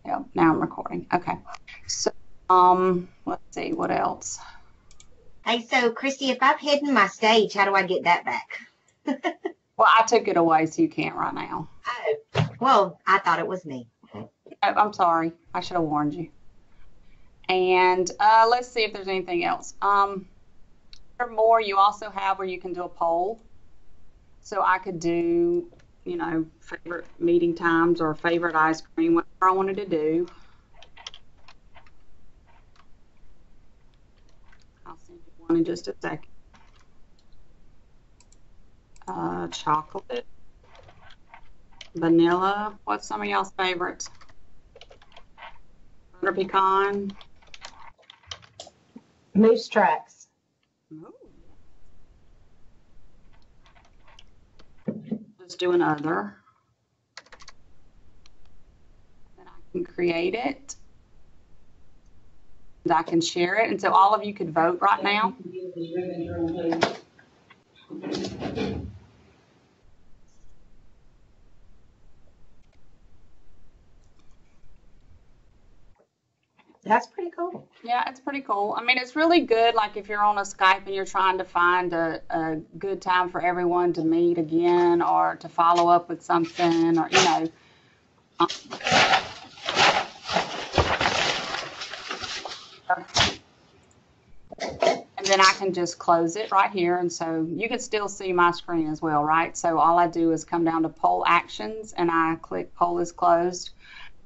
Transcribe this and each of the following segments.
Yeah, now I'm recording. Okay. So, let's see, what else? Hey, so Christy, if I've hidden my stage, how do I get that back? Well, I took it away, so you can't right now. Oh, well, I thought it was me. Oh, I'm sorry. I should have warned you. And let's see if there's anything else. Or more, you also have where you can do a poll. So I could do, you know, favorite meeting times or favorite ice cream, whatever I wanted to do. I'll send you one in just a second. Chocolate, vanilla. What's some of y'all's favorites? Butter pecan. Moose tracks. Ooh. Just do another. Then I can create it. And I can share it. And so all of you could vote right now. That's pretty cool. Yeah, it's pretty cool. I mean, it's really good, like if you're on a Skype and you're trying to find a good time for everyone to meet again or to follow up with something or, you know. And then I can just close it right here. And so you can still see my screen as well, right? So all I do is come down to poll actions and I click poll is closed.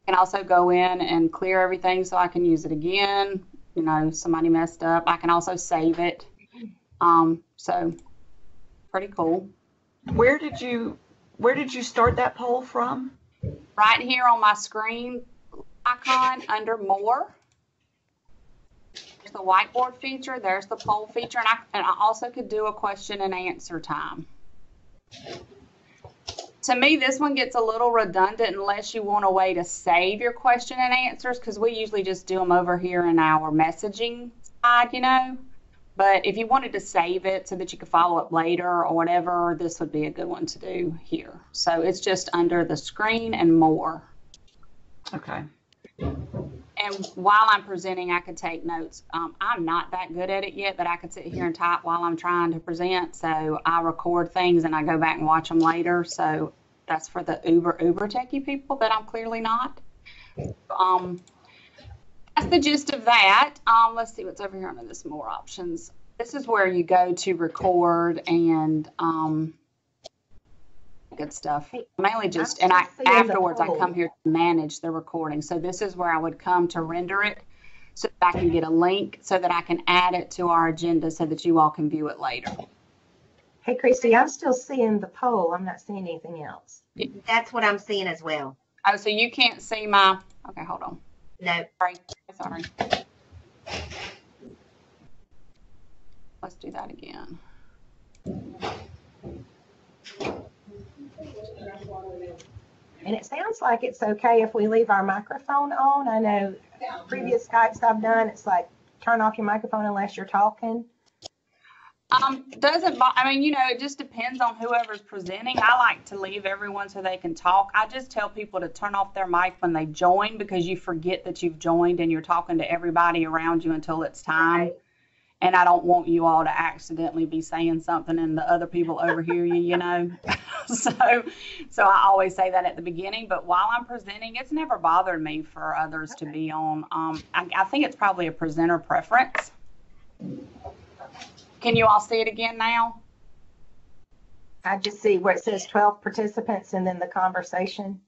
I can also go in and clear everything so I can use it again. You know, somebody messed up. I can also save it. So pretty cool. Where did you start that poll from? Right here on my screen icon under more. There's the whiteboard feature. There's the poll feature. And I also could do a question and answer time. To me, this one gets a little redundant unless you want a way to save your question and answers, because we usually just do them over here in our messaging side, you know. But if you wanted to save it so that you could follow up later or whatever, this would be a good one to do here. So it's just under the screen and more. Okay. And while I'm presenting, I could take notes. I'm not that good at it yet, but I could sit here and type while I'm trying to present. So I record things and I go back and watch them later. So that's for the uber techie people that I'm clearly not. That's the gist of that. Let's see what's over here under this more options. This is where you go to record and good stuff. Mainly just, and afterwards I come here to manage the recording. So this is where I would come to render it so that I can get a link so that I can add it to our agenda so that you all can view it later. Hey, Christy, I'm still seeing the poll. I'm not seeing anything else. That's what I'm seeing as well. Oh, so you can't see my, okay, hold on. No. Sorry. Let's do that again. And it sounds like it's okay if we leave our microphone on. I know previous Skypes I've done, it's like turn off your microphone unless you're talking. I mean, you know, it just depends on whoever's presenting. I like to leave everyone so they can talk. I just tell people to turn off their mic when they join because you forget that you've joined and you're talking to everybody around you until it's time. Right. And I don't want you all to accidentally be saying something and the other people overhear you, you know. So I always say that at the beginning. But while I'm presenting, it's never bothered me for others to be on. I think it's probably a presenter preference. Can you all see it again now? I just see where it says 12 participants and then the conversation.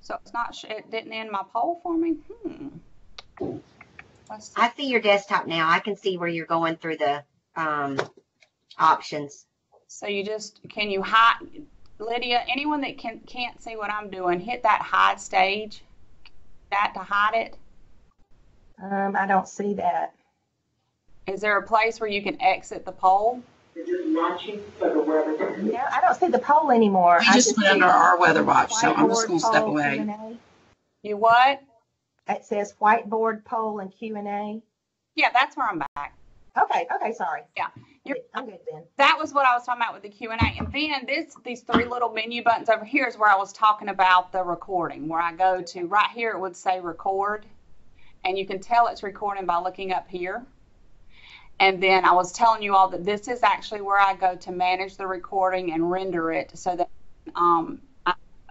So it's not, it didn't end my poll for me? I see your desktop now. I can see where you're going through the options. So you just, can you hide, Lydia, anyone that can't see what I'm doing, hit that hide stage, that to hide it? I don't see that. Is there a place where you can exit the poll? No, I don't see the poll anymore. I just went under our weather watch, so I'm just going to step away. Q&A. You what? It says whiteboard poll and Q&A. Yeah, that's where I'm back. Okay, sorry. Yeah, I'm good then. That was what I was talking about with the Q&A. And then these three little menu buttons over here is where I was talking about the recording, where I go to right here, it would say record. And you can tell it's recording by looking up here. And then I was telling you all that this is actually where I go to manage the recording and render it so that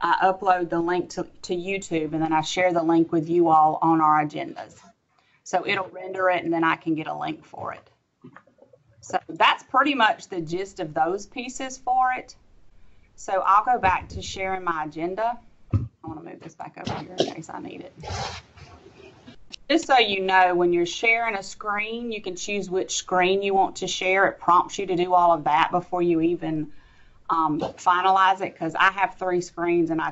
I upload the link to YouTube, and then I share the link with you all on our agendas. So it'll render it, and then I can get a link for it. So that's pretty much the gist of those pieces for it. So I'll go back to sharing my agenda. I want to move this back over here in case I need it. Just so you know, when you're sharing a screen, you can choose which screen you want to share. It prompts you to do all of that before you even finalize it, because I have 3 screens and I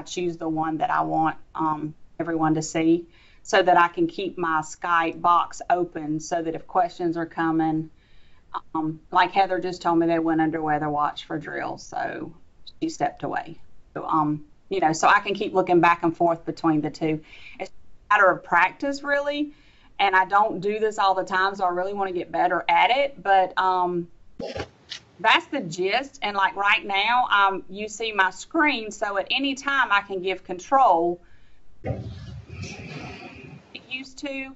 choose the one that I want everyone to see, so that I can keep my Skype box open so that if questions are coming, like Heather just told me they went under weather watch for drills, so she stepped away. So, you know, so I can keep looking back and forth between the two. It's a matter of practice, really, and I don't do this all the time, so I really want to get better at it, but that's the gist. And like right now, you see my screen, so at any time I can give control. It used to,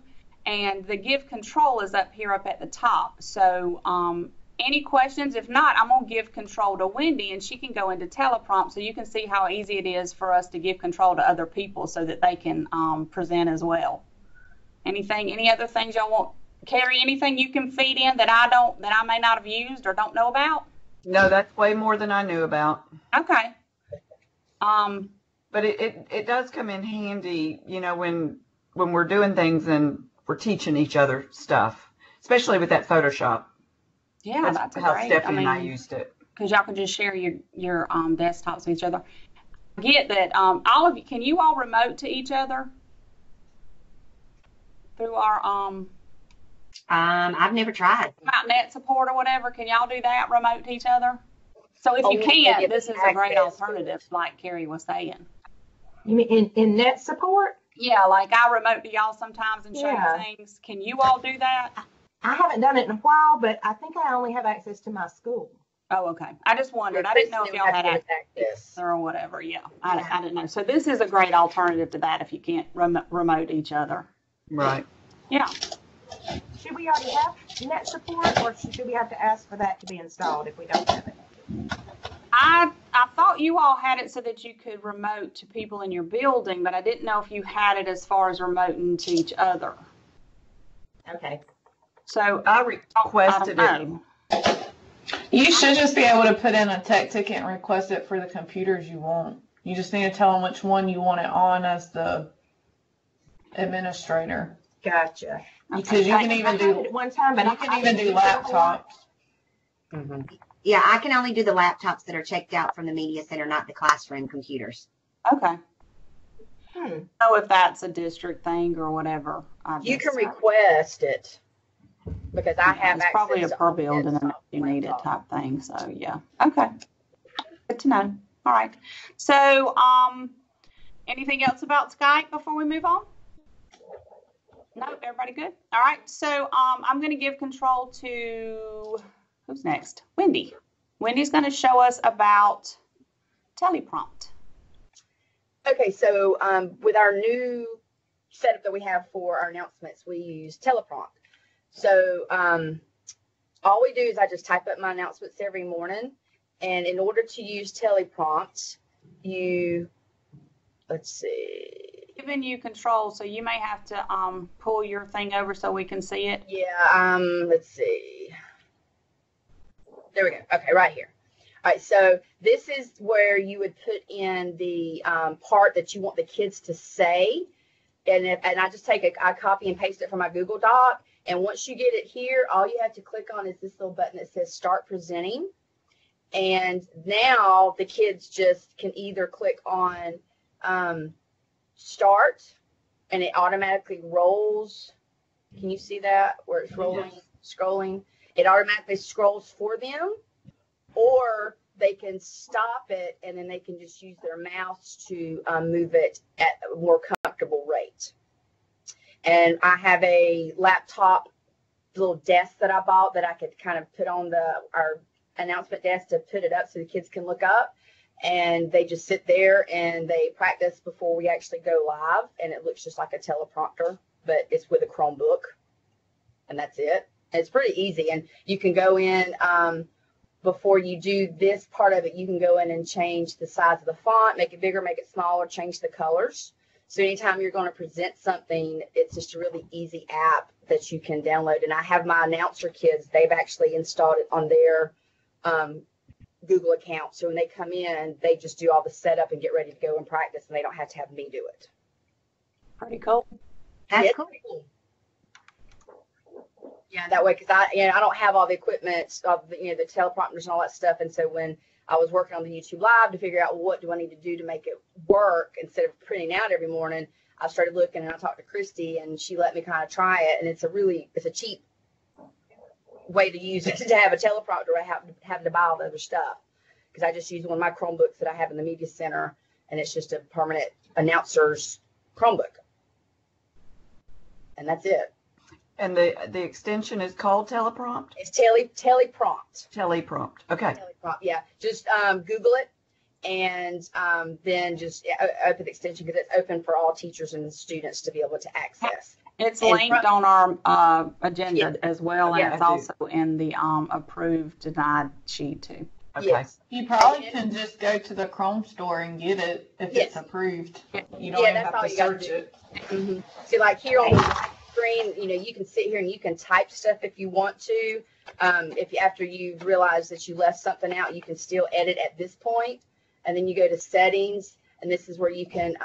and the give control is up here up at the top. So any questions? If not, I'm gonna give control to Wendy, and she can go into teleprompt, so you can see how easy it is for us to give control to other people so that they can present as well. Any other things y'all want? Carrie, anything you can feed in that I may not have used or don't know about? No, that's way more than I knew about. Okay. But it does come in handy, you know, when we're doing things and we're teaching each other stuff, especially with that Photoshop. Yeah, that's how great. Stephanie and I used it. Because y'all can just share your desktops with each other. I get that all of you, can you all remote to each other through our I've never tried. net support or whatever? Can y'all do that, remote to each other? So if you can't, this is a great alternative, like Carrie was saying. You mean in net support? Yeah, like I remote to y'all sometimes and show you things. Can you all do that? I haven't done it in a while, but I think I only have access to my school. Oh, okay. I just wondered. I didn't know if y'all had access or whatever. Yeah, I didn't know. So this is a great alternative to that if you can't remote each other. Right. Yeah. Should we already have net support, or should we have to ask for that to be installed if we don't have it? I thought you all had it so that you could remote to people in your building, but I didn't know if you had it as far as remoting to each other. Okay. So I requested it. You should just be able to put in a tech ticket and request it for the computers you want. You just need to tell them which one you want it on as the administrator. Gotcha. Because you can even do it one time, but you can even do laptops. Mm-hmm. Yeah, I can only do the laptops that are checked out from the media center, not the classroom computers. Okay. Know if that's a district thing or whatever. You can request it because I have it's access probably a to per all building this and you need it type thing. So yeah. Okay. Good to know. All right. So anything else about Skype before we move on? No, everybody good? All right. So I'm going to give control to who's next? Wendy. Wendy's going to show us about teleprompt. Okay, so with our new setup that we have for our announcements, we use teleprompt. So all we do is I just type up my announcements every morning. And in order to use teleprompt, let's see. Giving you control, so you may have to pull your thing over so we can see it. Yeah, let's see. There we go. Okay, right here. All right, so this is where you would put in the part that you want the kids to say. And I just I copy and paste it from my Google Doc. And once you get it here, all you have to click on is this little button that says Start Presenting. And now the kids just can either click on Start, and it automatically rolls. Can you see that where it's rolling, scrolling? It automatically scrolls for them, or they can stop it and then they can just use their mouse to move it at a more comfortable rate. And I have a laptop little desks that I bought that I could kind of put on our announcement desk to put it up so the kids can look up. And they just sit there and they practice before we actually go live. And it looks just like a teleprompter, but it's with a Chromebook. And that's it. And it's pretty easy. And you can go in, before you do this part of it, you can go in and change the size of the font, make it bigger, make it smaller, change the colors. So anytime you're going to present something, it's just a really easy app that you can download. And I have my announcer kids, they've actually installed it on their Google account. So when they come in, they just do all the setup and get ready to go and practice, and they don't have to have me do it. Pretty cool. That's Yeah, cool. pretty cool. Yeah, that way, because I don't have all the equipment of the teleprompters and all that stuff. And so when I was working on the YouTube Live to figure out what do I need to do to make it work instead of printing out every morning, I started looking and I talked to Christy and she let me kind of try it. And it's a cheap way to use it to have a teleprompter. I have to buy all the other stuff because I just use one of my Chromebooks that I have in the media center, and it's just a permanent announcer's Chromebook, and that's it. And the extension is called teleprompt? It's teleprompt. Teleprompt. Okay. Teleprompt, yeah. Just Google it and then just open the extension because it's open for all teachers and students to be able to access. It's And linked on our agenda Yeah. as well, and Yeah, it's I do. also in the approved denied sheet too. Okay. Yes. You probably can just go to the Chrome store and get it if Yes. it's approved. Yeah. You don't Yeah, even that's have all to you gotta search do. it. Mm-hmm. So like here on the screen, you can sit here and you can type stuff if you want to. After you realize that you left something out, you can still edit at this point. And then you go to settings, and this is where you can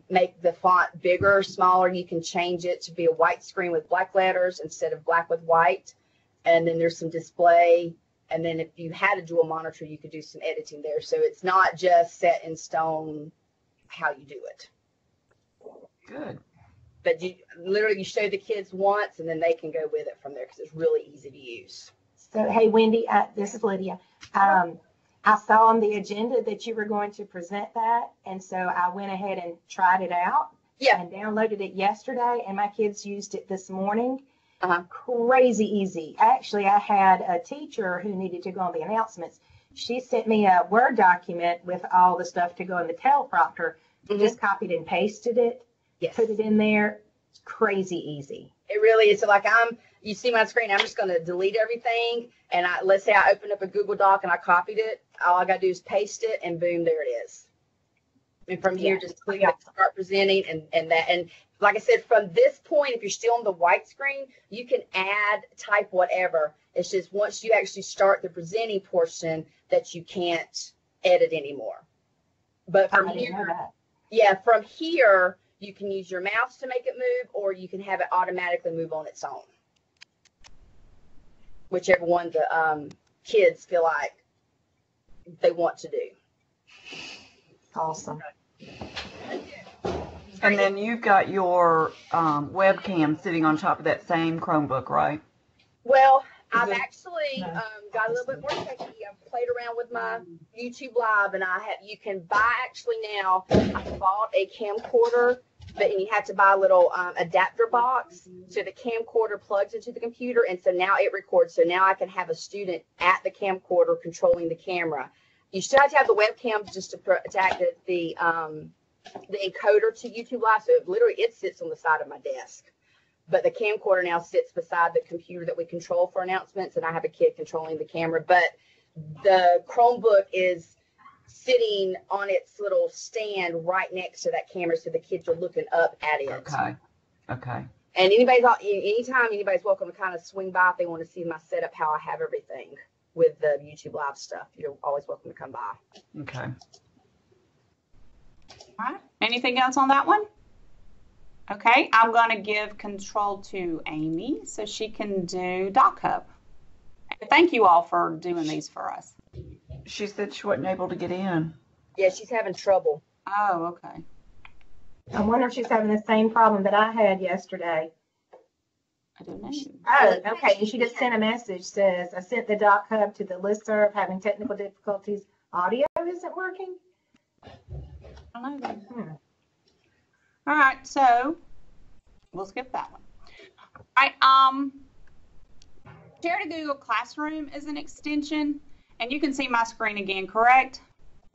make the font bigger or smaller. You can change it to be a white screen with black letters instead of black with white. And then there's some display. And then if you had a dual monitor, you could do some editing there. So it's not just set in stone how you do it. Good. But you show the kids once, and then they can go with it from there because it's really easy to use. So, hey, Wendy, this is Lydia. I saw on the agenda that you were going to present that, and so I went ahead and tried it out. Yeah. And downloaded it yesterday, and my kids used it this morning. Uh-huh. Crazy easy. Actually, I had a teacher who needed to go on the announcements. She sent me a Word document with all the stuff to go in the teleprompter. Mhm. Just copied and pasted it, Yes. put it in there. It's crazy easy. It really is. So like you see my screen, I'm just going to delete everything. And let's say I opened up a Google Doc and I copied it. All I got to do is paste it and boom, there it is. And from here, just click start presenting and like I said, from this point, if you're still on the white screen, you can type whatever. It's just once you actually start the presenting portion that you can't edit anymore. But from I didn't know here, that. yeah, from here, you can use your mouse to make it move, or you can have it automatically move on its own. Whichever one the kids feel like they want to do. Awesome. And then you've got your webcam sitting on top of that same Chromebook, right? Well, I've it- actually No. got a little bit more techy. I've played around with my YouTube Live, and you can buy actually now. I bought a camcorder, but you have to buy a little adapter box, so the camcorder plugs into the computer, and so now it records. So now I can have a student at the camcorder controlling the camera. You still have to have the webcam just to activate the encoder to YouTube Live. So it sits on the side of my desk. But the camcorder now sits beside the computer that we control for announcements, and I have a kid controlling the camera. But the Chromebook is sitting on its little stand right next to that camera, so the kids are looking up at it. Okay. Okay. And anytime anybody's welcome to kind of swing by if they want to see my setup, how I have everything with the YouTube Live stuff. You're always welcome to come by. Okay. All right. Anything else on that one? Okay, I'm going to give control to Amy so she can do Doc Hub. Thank you all for doing these for us. She said she wasn't able to get in. Yeah, she's having trouble. Oh, okay. I wonder if she's having the same problem that I had yesterday. I don't know. Oh, okay. And she just sent a message, says, I sent the Doc Hub to the listserv, having technical difficulties. Audio isn't working? I don't know. Hmm. All right, so we'll skip that one. All right, Share to Google Classroom is an extension, and you can see my screen again, correct?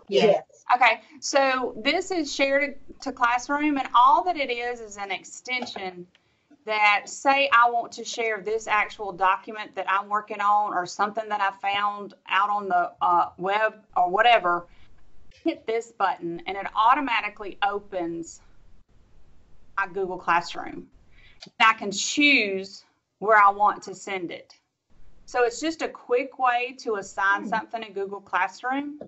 Yes. Okay, so this is Share to Classroom, and all that it is an extension that, say I want to share this actual document that I'm working on or something that I found out on the web or whatever, hit this button and it automatically opens my Google Classroom. And I can choose where I want to send it. So it's just a quick way to assign something in Google Classroom.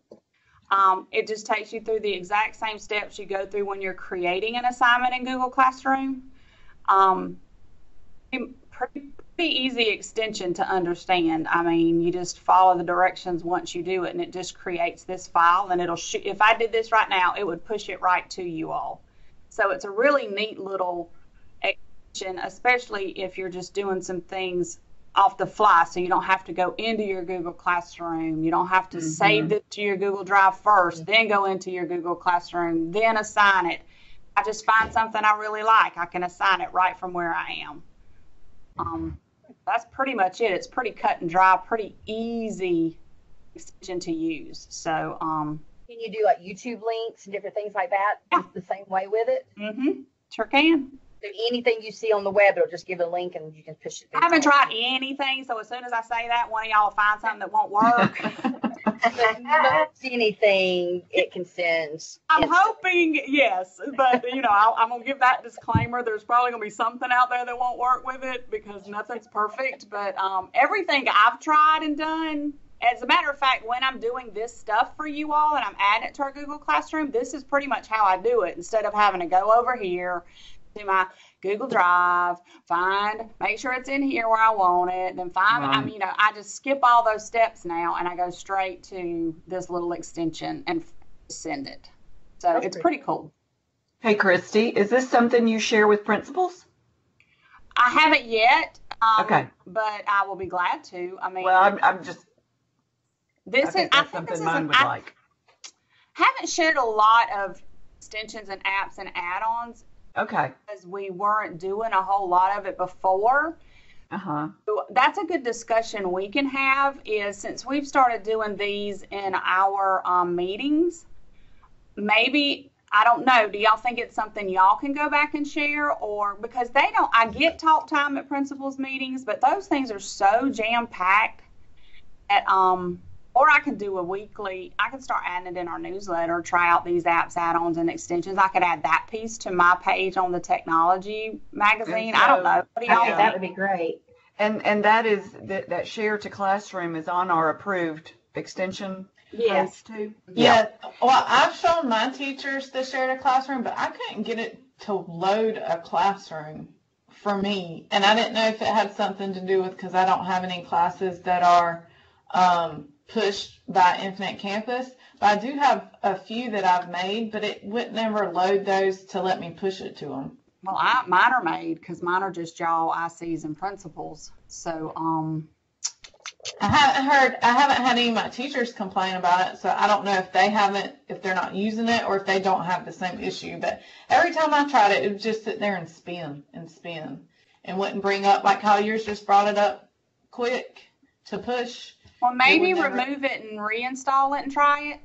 It just takes you through the exact same steps you go through when you're creating an assignment in Google Classroom. Pretty easy extension to understand. I mean, you just follow the directions once you do it, and it just creates this file, and it'll if I did this right now, it would push it right to you all. So it's a really neat little extension, especially if you're just doing some things off the fly, so you don't have to go into your Google Classroom. You don't have to save it to your Google Drive first, then go into your Google Classroom, then assign it. I just find something I really like, I can assign it right from where I am. That's pretty much it. It's pretty cut and dry, pretty easy extension to use. So, can you do like YouTube links and different things like that? Yeah. It's the same way with it? Sure can. So anything you see on the web, it'll just give a link and you can push it. I haven't tried anything, so as soon as I say that, one of y'all will find something that won't work. If you don't see anything, it can send. I'm hoping, yes, but I'm gonna give that disclaimer. There's probably gonna be something out there that won't work with it because nothing's perfect. But everything I've tried and done, as a matter of fact, when I'm doing this stuff for you all and I'm adding it to our Google Classroom, this is pretty much how I do it. Instead of having to go over here to my Google Drive, make sure it's in here where I want it, then I just skip all those steps now and I go straight to this little extension and send it. So it's pretty cool. Hey, Christy, is this something you share with principals? I haven't yet, okay, but I will be glad to. I mean, well, I'm just. This is something mine would like. Haven't shared a lot of extensions and apps and add-ons. Okay. Because we weren't doing a whole lot of it before. So that's a good discussion we can have is since we've started doing these in our meetings, maybe, I don't know, do y'all think it's something y'all can go back and share? Or because I get talk time at principals meetings, but those things are so jam-packed at, or I could do I could start adding it in our newsletter, try out these apps, add-ons, and extensions. I could add that piece to my page on the technology magazine. So, I don't know. What do y'all think? That would be great. And that is, that Share to Classroom is on our approved extension Yes. page too? Yeah. Well, I've shown my teachers the Share to Classroom, but I couldn't get it to load a classroom for me. And I didn't know if it had something to do with, because I don't have any classes that are pushed by Infinite Campus, but I do have a few that I've made, but it would never load those to let me push it to them. Well, mine are made because mine are just y'all ICs and principals. So, I haven't had any of my teachers complain about it, so I don't know if they're not using it or if they don't have the same issue. But every time I tried it, it would just sit there and spin and wouldn't bring up like how yours just brought it up quick to push. Well, maybe remove it and reinstall it and try it.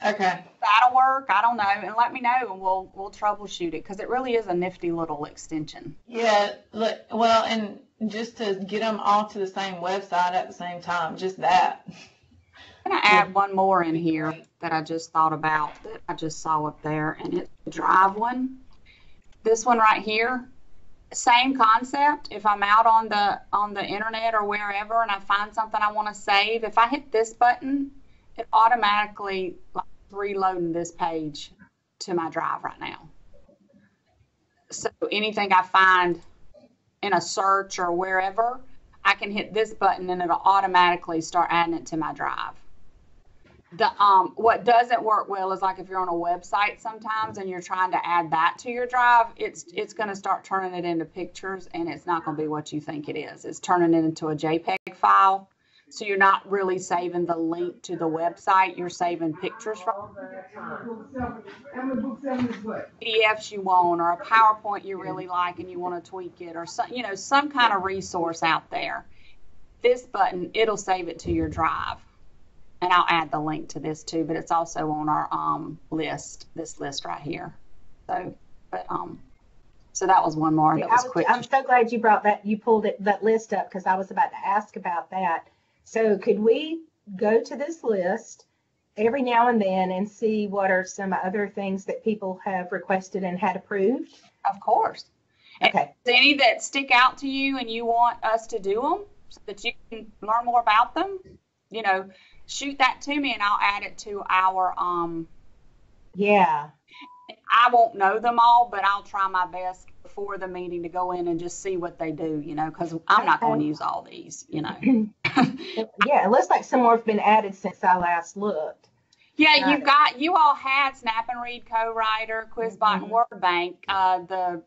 Okay. That'll work. I don't know. And let me know and we'll troubleshoot it because it really is a nifty little extension. Yeah. Well, and just to get them all to the same website at the same time, just that. I'm going to add one more in here that I just thought about that I just saw up there, and it's the Drive one. This one right here. Same concept. If I'm out on the internet or wherever and I find something I want to save, if I hit this button, it automatically reloading this page to my Drive right now. So anything I find in a search or wherever, I can hit this button and it'll automatically start adding it to my Drive. What doesn't work well is like if you're on a website sometimes and you're trying to add that to your Drive, it's going to start turning it into pictures and it's not going to be what you think it is. It's turning it into a JPEG file. So you're not really saving the link to the website. You're saving pictures from PDFs you want or a PowerPoint you really like and you want to tweak it or some kind of resource out there. this button, it'll save it to your drive. And I'll add the link to this too, but it's also on our list, this list right here. So, but so that was one more that was quick. I'm so glad you brought that, you pulled that list up, because I was about to ask about that. So could we go to this list every now and then and see what are some other things that people have requested and had approved? Of course. Okay. And any that stick out to you and you want us to do them so that you can learn more about them, you know, shoot that to me and I'll add it to our yeah. I won't know them all, but I'll try my best before the meeting to go in and just see what they do, you know, because I'm not going to use all these, you know. Yeah, it looks like some more have been added since I last looked. Yeah, you all had Snap and Read, Co-Writer, Quizbot, and WordBank. The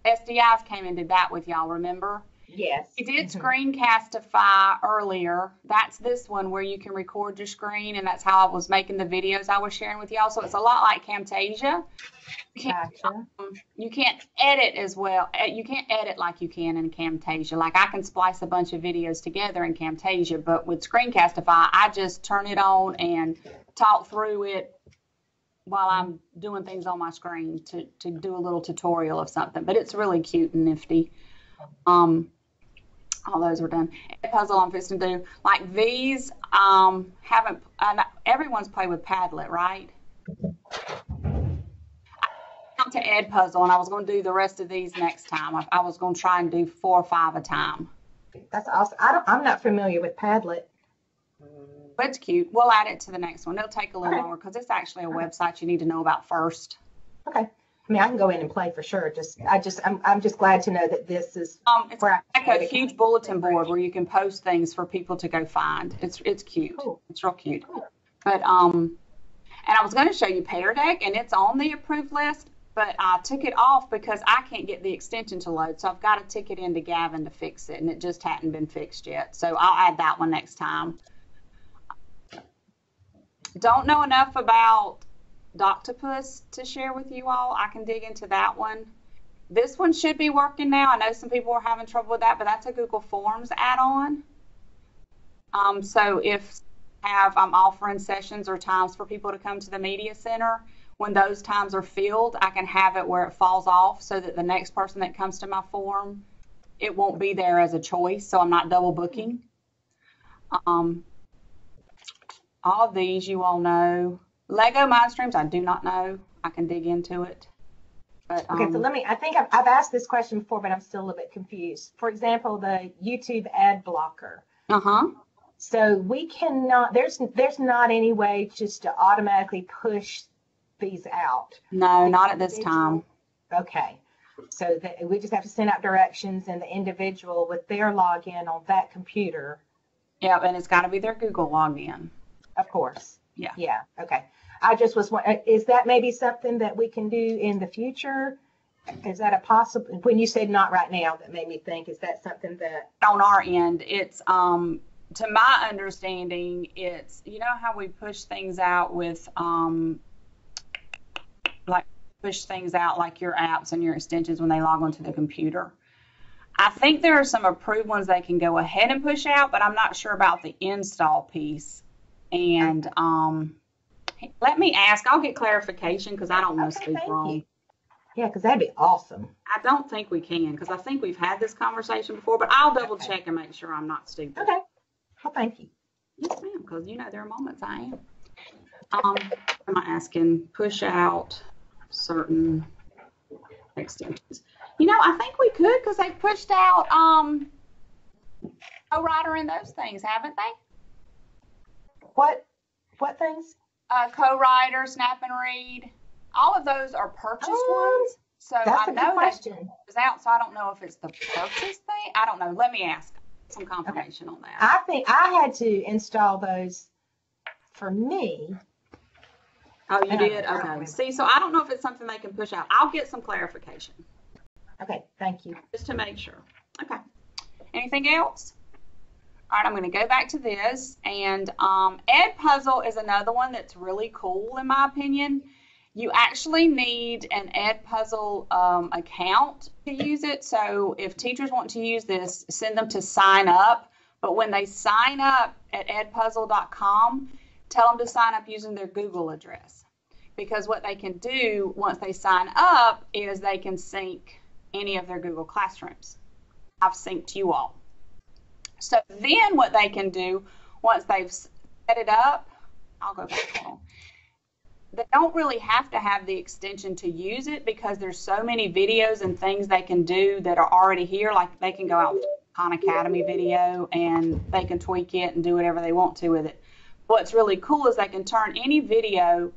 SDIs came and did that with y'all, remember? Yes. We did Screencastify earlier. That's this one where you can record your screen, and that's how I was making the videos I was sharing with y'all. So it's a lot like Camtasia. Gotcha. You can't edit as well. You can't edit like you can in Camtasia. Like I can splice a bunch of videos together in Camtasia, but with Screencastify, I just turn it on and talk through it while I'm doing things on my screen to do a little tutorial of something. But it's really cute and nifty. All those are done. Puzzle I'm fixing to do. Like these, haven't, everyone's played with Padlet, right? I to Ed Puzzle, and I was going to do the rest of these next time. I was going to try and do 4 or 5 a time. That's awesome. I'm not familiar with Padlet. But it's cute. We'll add it to the next one. It'll take a little longer because it's actually a website you need to know about first. Okay. I mean, I can go in and play for sure. I'm just glad to know that this is it's like a huge bulletin board where you can post things for people to go find. It's cute. Cool. It's real cute. But and I was going to show you Pear Deck, and it's on the approved list, but I took it off because I can't get the extension to load, so I've got to tick it into Gavin to fix it, and it just hadn't been fixed yet. So I'll add that one next time. Don't know enough about Doctopus to share with you all. I can dig into that one. This one should be working now. I know some people are having trouble with that, but that's a Google Forms add-on. So if I'm offering sessions or times for people to come to the media center, when those times are filled, I can have it where it falls off so that the next person that comes to my forum, it won't be there as a choice, so I'm not double booking. All of these you all know. Lego Mindstreams, I do not know. I can dig into it. But, okay, so I think I've asked this question before, but I'm still a little bit confused. For example, the YouTube ad blocker. Uh-huh. So we cannot, there's not any way just to automatically push these out. No, not at this time. Okay. So that we just have to send out directions, and the individual with their login on that computer. Yeah, and it's got to be their Google login. Of course. Yeah. Yeah. Okay. I just was wondering, is that maybe something that we can do in the future? Is that a possible, when you said not right now, that made me think, is that something that? On our end, it's, to my understanding, it's, you know how we push things out with, like your apps and your extensions when they log onto the computer. I think there are some approved ones they can go ahead and push out, but I'm not sure about the install piece. And let me ask. I'll get clarification because I don't want to speak wrong. Yeah, because that'd be awesome. I don't think we can because I think we've had this conversation before, but I'll double check and make sure I'm not stupid. Okay. Well, thank you. Yes, ma'am, because you know there are moments I am. Am I asking push out certain extensions? You know, I think we could because they've pushed out Co-Writer and those things, haven't they? What things? Co-Writer, Snap and Read. All of those are purchased ones. So that's I a know good question. It's out, so I don't know if it's the purchase thing. I don't know. Let me ask some confirmation on that. I think I had to install those for me. Oh, you did? Okay. See, so I don't know if it's something they can push out. I'll get some clarification. Okay, thank you. Just to make sure. Okay. Anything else? All right, I'm going to go back to this. And Ed Puzzle is another one that's really cool, in my opinion. You actually need an Ed Puzzle account to use it. So if teachers want to use this, send them to sign up But when they sign up at edpuzzle.com, tell them to sign up using their Google address. Because what they can do once they sign up is they can sync any of their Google Classrooms. I've synced you all. So then what they can do once they've set it up, I'll go back on. They don't really have to have the extension to use it because there's so many videos and things they can do that are already here. Like they can go out to Khan Academy video and they can tweak it and do whatever they want to with it. What's really cool is they can turn any video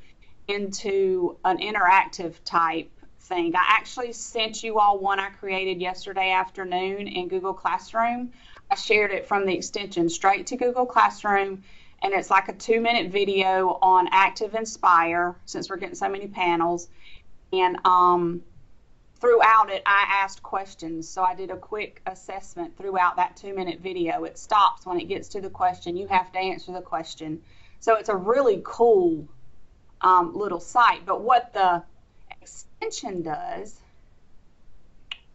into an interactive type thing. I actually sent you all one I created yesterday afternoon in Google Classroom. I shared it from the extension straight to Google Classroom. And it's like a 2-minute video on Active Inspire, since we're getting so many panels. And throughout it, I asked questions. So I did a quick assessment throughout that 2-minute video. It stops when it gets to the question. You have to answer the question. So it's a really cool little site. But what the extension does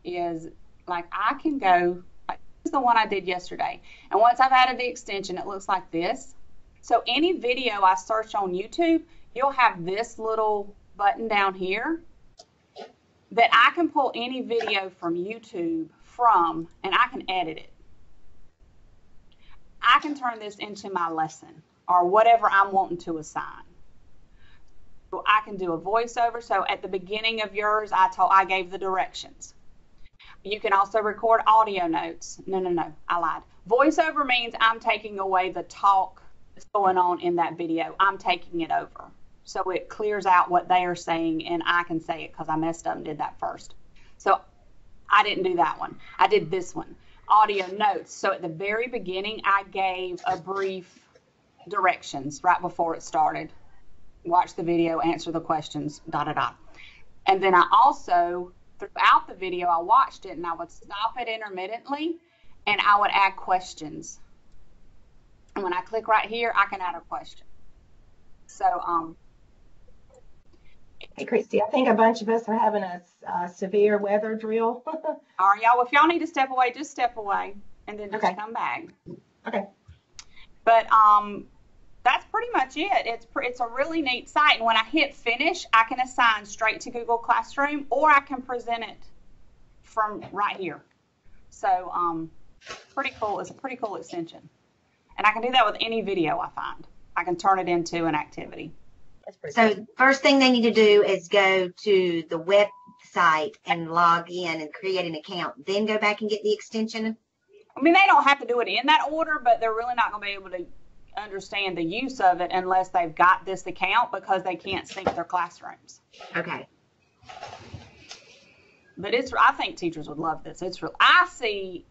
is, like, I can go, like, this is the one I did yesterday. And once I've added the extension, it looks like this. So any video I search on YouTube, you'll have this little button down here that I can pull any video from YouTube from, and I can edit it. I can turn this into my lesson or whatever I'm wanting to assign. So I can do a voiceover. So at the beginning of yours, I gave the directions. You can also record audio notes. No, I lied. Voiceover means I'm taking away the talk that's going on in that video. I'm taking it over. So it clears out what they are saying and I can say it because I messed up and did that first. So I didn't do that one. I did this one. Audio notes. So at the very beginning, I gave a brief directions right before it started. Watch the video, answer the questions, ... And then I also, throughout the video, I watched it and I would stop it intermittently and I would add questions. And when I click right here, I can add a question. So, Hey, Christy, I think a bunch of us are having a severe weather drill. Are y'all? If y'all need to step away, just step away and then just come back. Okay. But that's pretty much it. It's a really neat site. And when I hit finish, I can assign straight to Google Classroom or I can present it from right here. So, pretty cool. It's a pretty cool extension. And I can do that with any video I find. I can turn it into an activity. So first thing they need to do is go to the website and log in and create an account. Then go back and get the extension. I mean, they don't have to do it in that order, but they're really not going to be able to understand the use of it unless they've got this account because they can't sync their classrooms. Okay. But I think teachers would love this. I see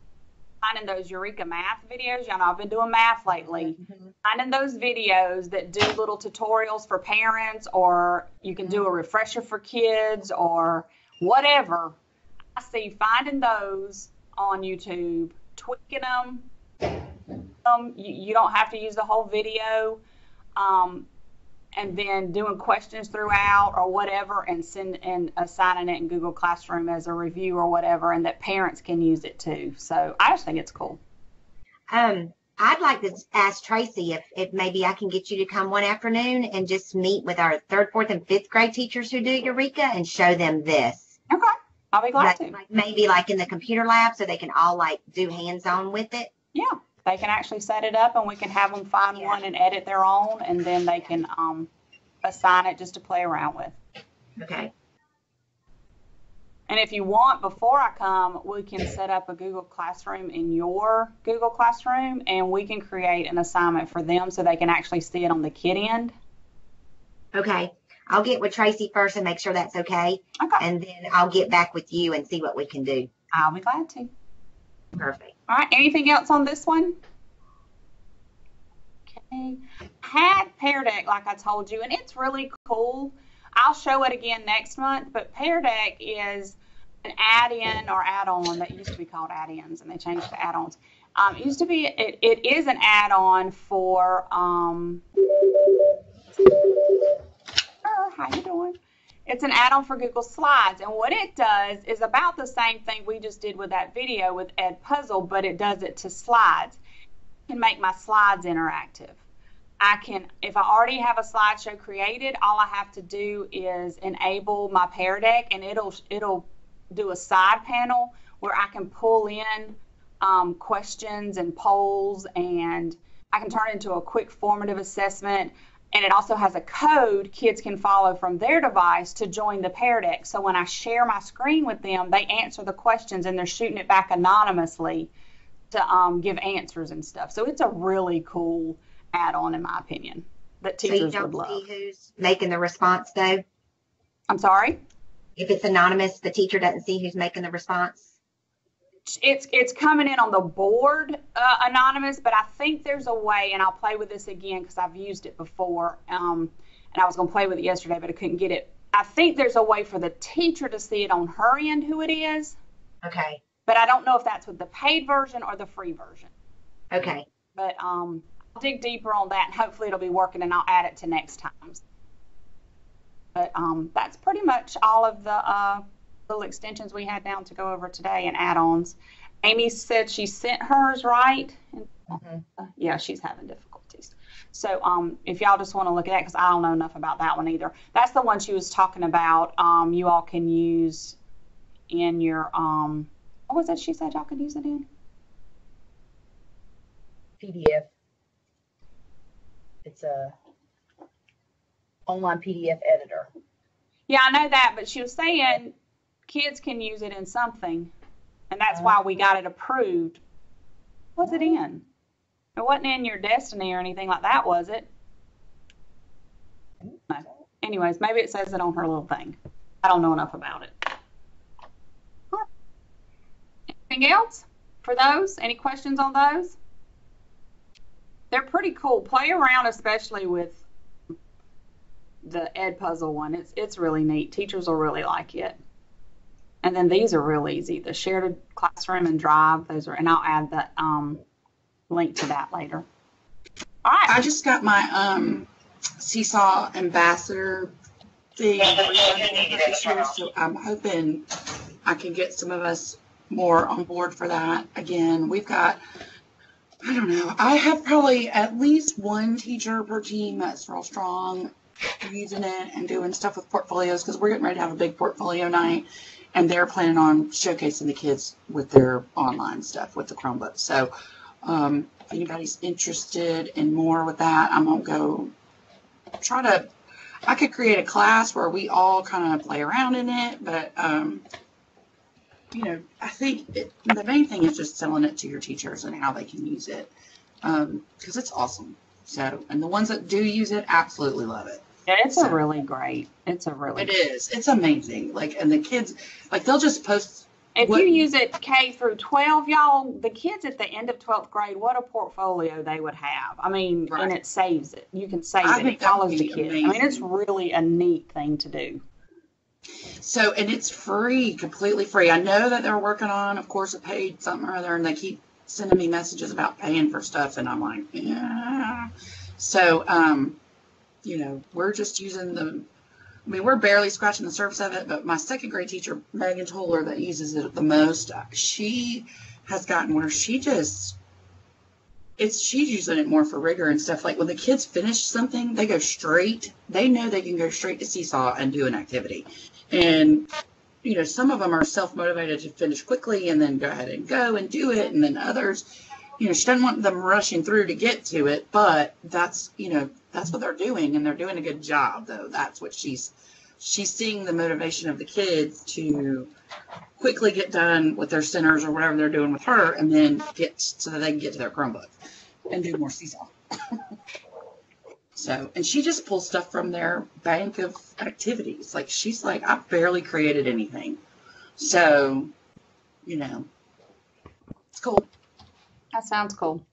finding those Eureka Math videos. Y'all know I've been doing math lately. Finding those videos that do little tutorials for parents, or you can do a refresher for kids or whatever. I see finding those on YouTube, tweaking them. You don't have to use the whole video. And then doing questions throughout or whatever and assigning it in Google Classroom as a review or whatever, and that parents can use it too. So I just think it's cool. I'd like to ask Tracy if maybe I can get you to come one afternoon and just meet with our 3rd, 4th, and 5th grade teachers who do Eureka and show them this. Okay. I'll be glad to. Maybe like in the computer lab so they can all like do hands-on with it. Yeah. They can actually set it up and we can have them find one and edit their own, and then they can assign it just to play around with. Okay. And if you want, before I come, we can set up a Google Classroom in your Google Classroom and we can create an assignment for them so they can actually see it on the kid end. Okay. I'll get with Tracy first and make sure that's okay. Okay. And then I'll get back with you and see what we can do. I'll be glad to. Perfect. All right, anything else on this one? Okay. Had Pear Deck, like I told you, and it's really cool. I'll show it again next month, but Pear Deck is an add-in or add-on that used to be called add-ins, and they changed to add-ons. It used to be, it is an add-on for, how you doing? It's an add-on for Google Slides, and what it does is about the same thing we just did with that video with Ed Puzzle, but it does it to slides. can make my slides interactive. I can, if I already have a slideshow created, all I have to do is enable my Pear Deck, and it'll do a side panel where I can pull in questions and polls, and I can turn it into a quick formative assessment. And it also has a code kids can follow from their device to join the Pear Deck. So when I share my screen with them, they answer the questions and they're shooting it back anonymously to give answers and stuff. So it's a really cool add-on, in my opinion, that teachers would love. So you don't see who's making the response, though? I'm sorry? If it's anonymous, the teacher doesn't see who's making the response? It's coming in on the board anonymous, but I think there's a way, and I'll play with this again because I've used it before, and I was going to play with it yesterday, but I couldn't get it. I think there's a way for the teacher to see it on her end who it is. Okay. But I don't know if that's with the paid version or the free version. Okay. But I'll dig deeper on that, and hopefully it'll be working, and I'll add it to next times. But that's pretty much all of the little extensions we had down to go over today and add-ons. Amy said she sent hers, right? Yeah, she's having difficulties. So if y'all just want to look at that, because I don't know enough about that one either. That's the one she was talking about. You all can use in your, what was that she said y'all could use it in? PDF. It's a online PDF editor. Yeah, I know that, but she was saying kids can use it in something, and that's why we got it approved. What was it in? It wasn't in your Destiny or anything like that, was it? No. Anyways, maybe it says it on her little thing. I don't know enough about it. Anything else for those? Any questions on those? They're pretty cool. Play around, especially with the Ed Puzzle one. It's really neat. Teachers will really like it. And then these are real easy. The shared classroom and drive, those are, and I'll add the link to that later. All right. I just got my Seesaw ambassador thing this year, so I'm hoping I can get some of us more on board for that. Again, we've got, I don't know, I have probably at least one teacher per team that's real strong using it and doing stuff with portfolios, because we're getting ready to have a big portfolio night, and they're planning on showcasing the kids with their online stuff with the Chromebooks. So if anybody's interested in more with that, I'm going to go try to, I could create a class where we all kind of play around in it, but you know, I think the main thing is just selling it to your teachers and how they can use it, because it's awesome. So, and the ones that do use it absolutely love it. Yeah, it's a really great. It's a really. It is. It's amazing. Like, and the kids, like, they'll just post. If you use it K through 12, y'all, the kids at the end of 12th grade, what a portfolio they would have. I mean, Right. and it saves it. You can save I it. think It that follows would the be kids. I amazing. mean, it's really a neat thing to do. So, and it's free, completely free. I know that they're working on, of course, a paid something or other, and they keep sending me messages about paying for stuff, and I'm like, yeah. So, you know, we're just using I mean, we're barely scratching the surface of it, but my second grade teacher, Megan Toller, that uses it the most, she has gotten where she's using it more for rigor and stuff. Like when the kids finish something, they know they can go straight to Seesaw and do an activity. And, you know, some of them are self-motivated to finish quickly and then go ahead and go and do it. And then others, you know, she doesn't want them rushing through to get to it, but that's, you know, that's what they're doing, and they're doing a good job, though. That's what she's seeing the motivation of the kids to quickly get done with their centers or whatever they're doing with her, and then get so that they can get to their Chromebook and do more Seesaw. So, and she just pulls stuff from their bank of activities. Like, she's like, I barely created anything. So, you know, it's cool. That sounds cool.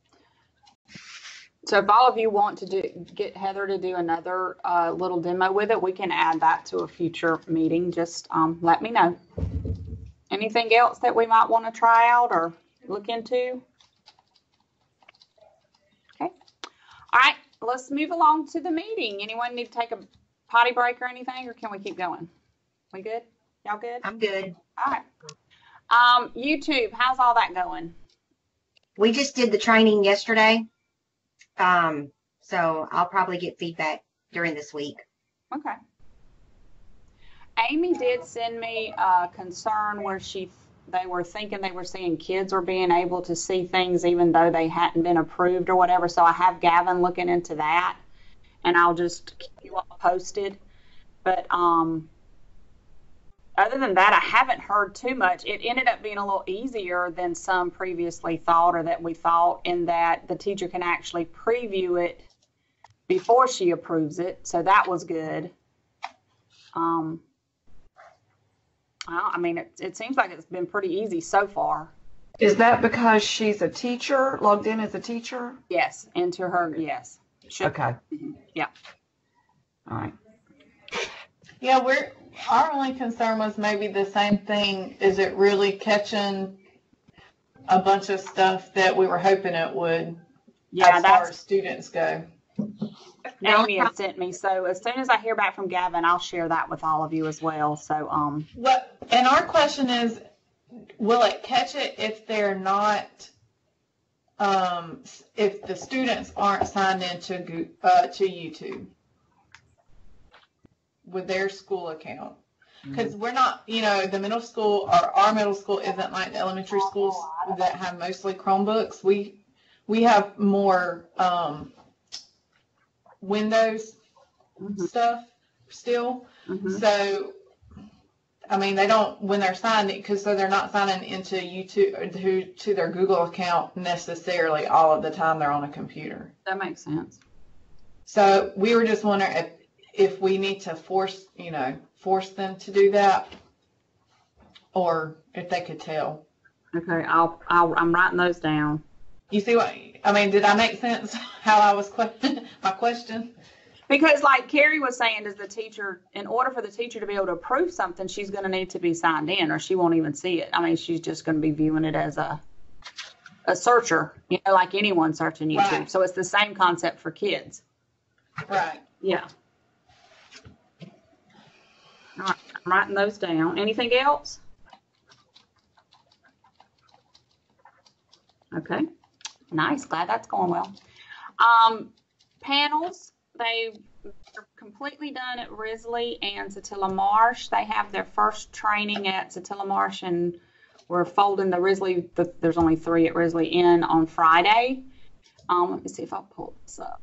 So if all of you want to get Heather to do another little demo with it, we can add that to a future meeting. Just let me know. Anything else that we might want to try out or look into? Okay. All right, let's move along to the meeting. Anyone need to take a potty break or anything, or can we keep going? We good? Y'all good? I'm good. All right. YouTube, how's all that going? We just did the training yesterday. So I'll probably get feedback during this week. Okay. Amy did send me a concern where they were thinking they were seeing kids were being able to see things even though they hadn't been approved or whatever. So I have Gavin looking into that, and I'll just keep you all posted. But other than that, I haven't heard too much. It ended up being a little easier than some previously thought, or that we thought, in that the teacher can actually preview it before she approves it. So that was good. I mean, it seems like it's been pretty easy so far. Is that because she's a teacher, logged in as a teacher? Yes, into her, yes. Okay. Yeah. All right. Yeah, our only concern was maybe the same thing. Is it really catching a bunch of stuff that we were hoping it would, as far as students go? Amy had sent me, so as soon as I hear back from Gavin, I'll share that with all of you as well. So and our question is, will it catch it if they're not, if the students aren't signed into to YouTube with their school account? Because we're not, the middle school, or our middle school isn't like the elementary schools that have mostly Chromebooks. We have more Windows stuff still. So, I mean, they don't, when they're signed, so they're not signing into YouTube, to their Google account necessarily all of the time they're on a computer. That makes sense. So we were just wondering if we need to force them to do that, or if they could tell. Okay, I'm writing those down. You see what I mean? Did I make sense how I was my question? Because like Carrie was saying, in order for the teacher to be able to approve something, she's going to need to be signed in, or she won't even see it. I mean, she's just going to be viewing it as a searcher, like anyone searching YouTube. Right. So it's the same concept for kids. Right. Yeah. All right, I'm writing those down. Anything else? Okay. Nice. Glad that's going well. Panels, they're completely done at Risley and Satilla Marsh. They have their first training at Satilla Marsh, and we're folding the Risley, there's only 3 at Risley, in on Friday. Let me see if I pull this up.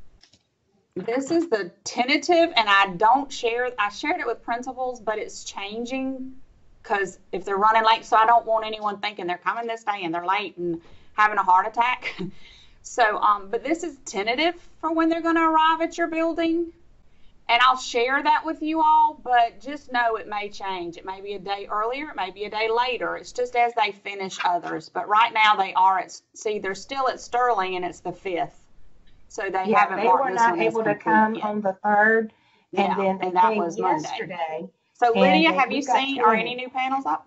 This is the tentative, and I shared it with principals, but it's changing because if they're running late, so I don't want anyone thinking they're coming this day and they're late and having a heart attack. So, but this is tentative for when they're going to arrive at your building, and I'll share that with you all, but just know it may change. It may be a day earlier, it may be a day later. It's just as they finish others, but right now they are they're still at Sterling, and it's the 5th. So they haven't marked this one. They were not able to come on the 3rd, and then they that came was yesterday. Monday. So Lydia, have you got seen, are any new panels up?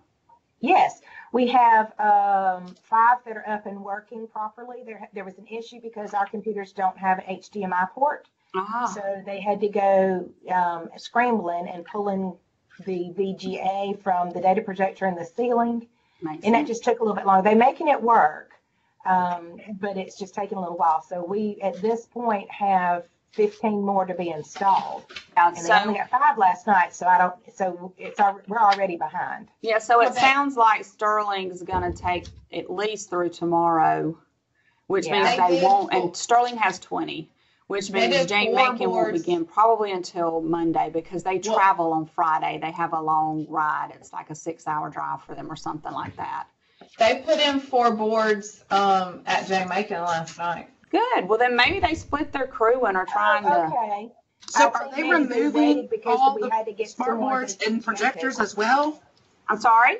Yes, we have 5 that are up and working properly. There was an issue because our computers don't have an HDMI port. So they had to go scrambling and pulling the VGA from the data projector in the ceiling. And that just took a little bit longer. They're making it work, but it's just taking a little while. So we, at this point, have 15 more to be installed. And they only got 5 last night, so we're already behind. Yeah, so it sounds like Sterling's going to take at least through tomorrow, which means they won't, and Sterling has 20, which means Jane Macon won't begin probably until Monday because they travel on Friday. They have a long ride. It's like a 6-hour drive for them or something like that. They put in 4 boards at Jane Macon last night. Good. Well, then maybe they split their crew and are trying to. Okay. So are they removing all the smart boards and projectors as well? I'm sorry?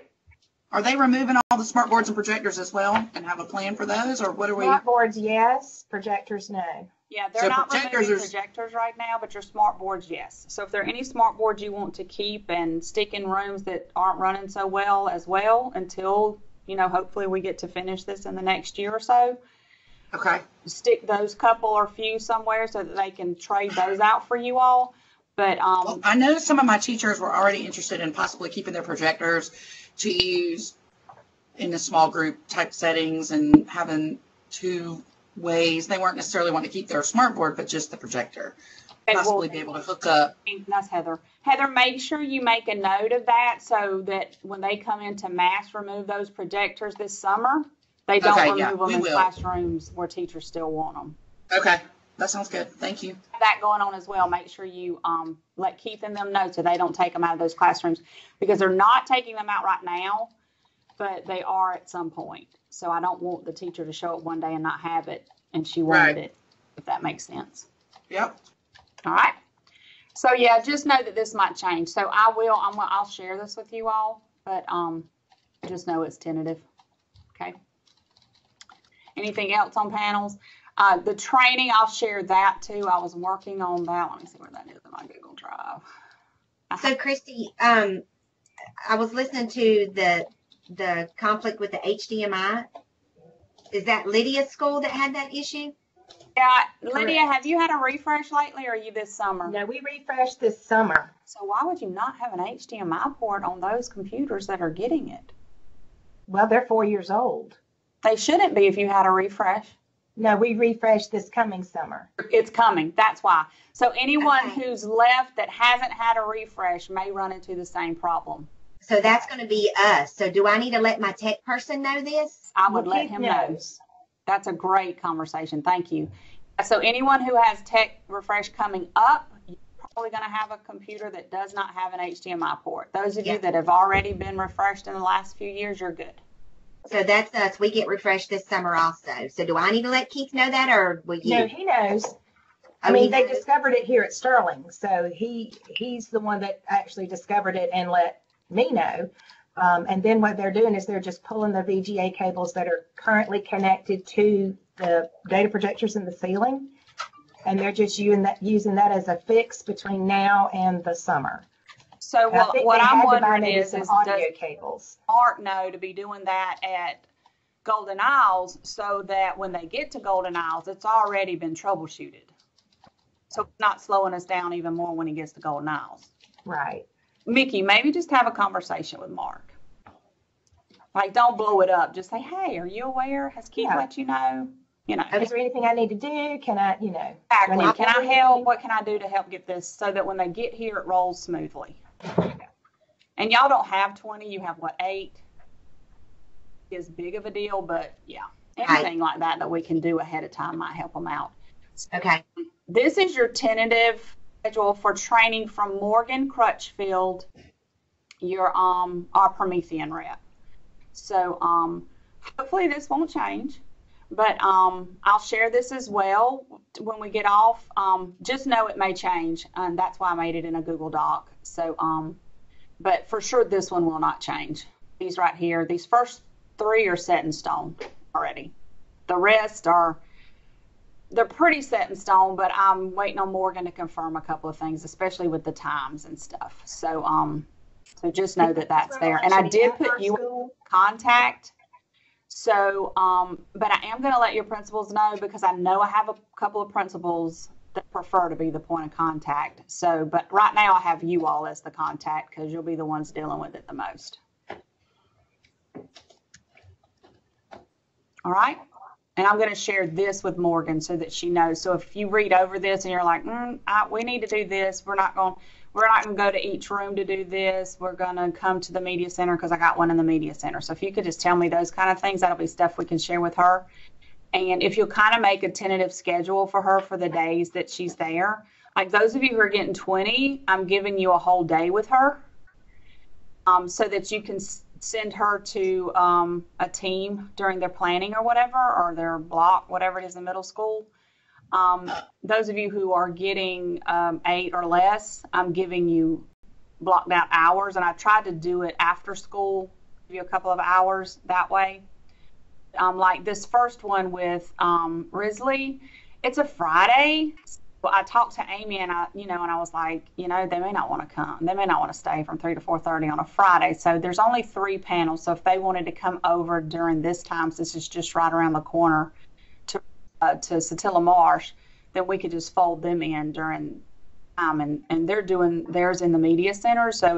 Are they removing all the smart boards and projectors as well and have a plan for those, or what are we? Smart boards, yes. Projectors, no. Yeah, they're not removing projectors right now, but your smart boards, yes. So if there are any smart boards you want to keep and stick in rooms that aren't running so well as well until, hopefully we get to finish this in the next year or so. Okay. Stick those couple or few somewhere so that they can trade those out for you all. But well, I know some of my teachers were already interested in possibly keeping their projectors to use in the small group type settings and having two ways. They weren't necessarily wanting to keep their smart board, but just the projector. Okay, Possibly be able to hook up. That's Heather. Heather, make sure you make a note of that so that when they come in to mass remove those projectors this summer, they don't remove them in classrooms where teachers still want them. Okay, that sounds good. Thank you. That going on as well. Make sure you let Keith and them know so they don't take them out of those classrooms, because they're not taking them out right now, but they are at some point. So I don't want the teacher to show up one day and not have it, and she wanted it, if that makes sense. Yep. All right. So yeah, just know that this might change. So I'll share this with you all, but just know it's tentative. Okay. Anything else on panels? The training, I'll share that too. I was working on that. Let me see where that is in my Google Drive. So Christy, I was listening to the conflict with the HDMI. Is that Lydia's school that had that issue? Yeah, Lydia, have you had a refresh lately, or are you this summer? No, we refreshed this summer. So why would you not have an HDMI port on those computers that are getting it? Well, they're 4 years old. They shouldn't be if you had a refresh. No, we refreshed this coming summer. It's coming. That's why. So anyone who's left that hasn't had a refresh may run into the same problem. So that's going to be us. So do I need to let my tech person know this? I would let him know. That's a great conversation. Thank you. So anyone who has tech refresh coming up, you're probably going to have a computer that does not have an HDMI port. Those of you that have already been refreshed in the last few years, you're good. So that's us. We get refreshed this summer also. So do I need to let Keith know that, or will you? No, he knows. I mean, they discovered it here at Sterling. So he's the one that actually discovered it and let me know. And then what they're doing is they're just pulling the VGA cables that are currently connected to the data projectors in the ceiling. And they're just using that as a fix between now and the summer. So what I'm wondering is audio cables. Mark know to be doing that at Golden Isles so that when they get to Golden Isles, it's already been troubleshooted. So it's not slowing us down even more when he gets to Golden Isles. Right. Mickey, maybe just have a conversation with Mark. Like, don't blow it up. Just say, hey, are you aware? Has Keith let you know? You know. Is there anything I need to do? Can I, Exactly. Can I help? What can I do to help get this so that when they get here, it rolls smoothly? And y'all don't have 20. You have, 8? Is big of a deal, but yeah. Anything like that we can do ahead of time might help them out. Okay. This is your tentative schedule for training from Morgan Crutchfield, your our Promethean rep. So hopefully this won't change, but I'll share this as well when we get off. Just know it may change, and that's why I made it in a Google Doc. So but for sure this one will not change. These right here, these first 3 are set in stone already. The rest they're pretty set in stone, but I'm waiting on Morgan to confirm a couple of things, especially with the times and stuff. So so just know that that's there. And I did put you in contact. So, but I am going to let your principals know, because I know I have a couple of principals that prefer to be the point of contact. So, but right now I have you all as the contact because you'll be the ones dealing with it the most. All right. And I'm going to share this with Morgan so that she knows. So if you read over this and you're like, we need to do this, we're not going to go to each room to do this. We're going to come to the media center because I got one in the media center. So if you could just tell me those kind of things, that'll be stuff we can share with her. And if you'll kind of make a tentative schedule for her for the days that she's there, like those of you who are getting 20, I'm giving you a whole day with her so that you can send her to a team during their planning or whatever, or their block, whatever it is in middle school. Those of you who are getting 8 or less, I'm giving you blocked out hours, and I tried to do it after school, give you a couple of hours that way. Like this first one with Risley, it's a Friday. Well, I talked to Amy and I was like, they may not want to come. They may not want to stay from 3 to 4:30 on a Friday. So there's only 3 panels. So if they wanted to come over during this time, since it's just right around the corner to Satilla Marsh, then we could just fold them in during time. And they're doing theirs in the media center, so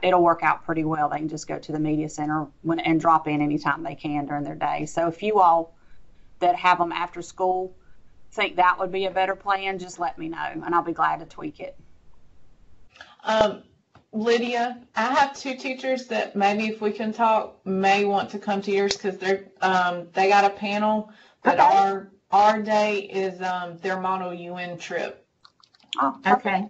it'll work out pretty well. They can just go to the media center and drop in anytime they can during their day. So if you all that have them after school think that would be a better plan, just let me know, and I'll be glad to tweak it. Lydia, I have 2 teachers that maybe if we can talk may want to come to yours because they got a panel, but our day is their Model UN trip. Oh, Okay.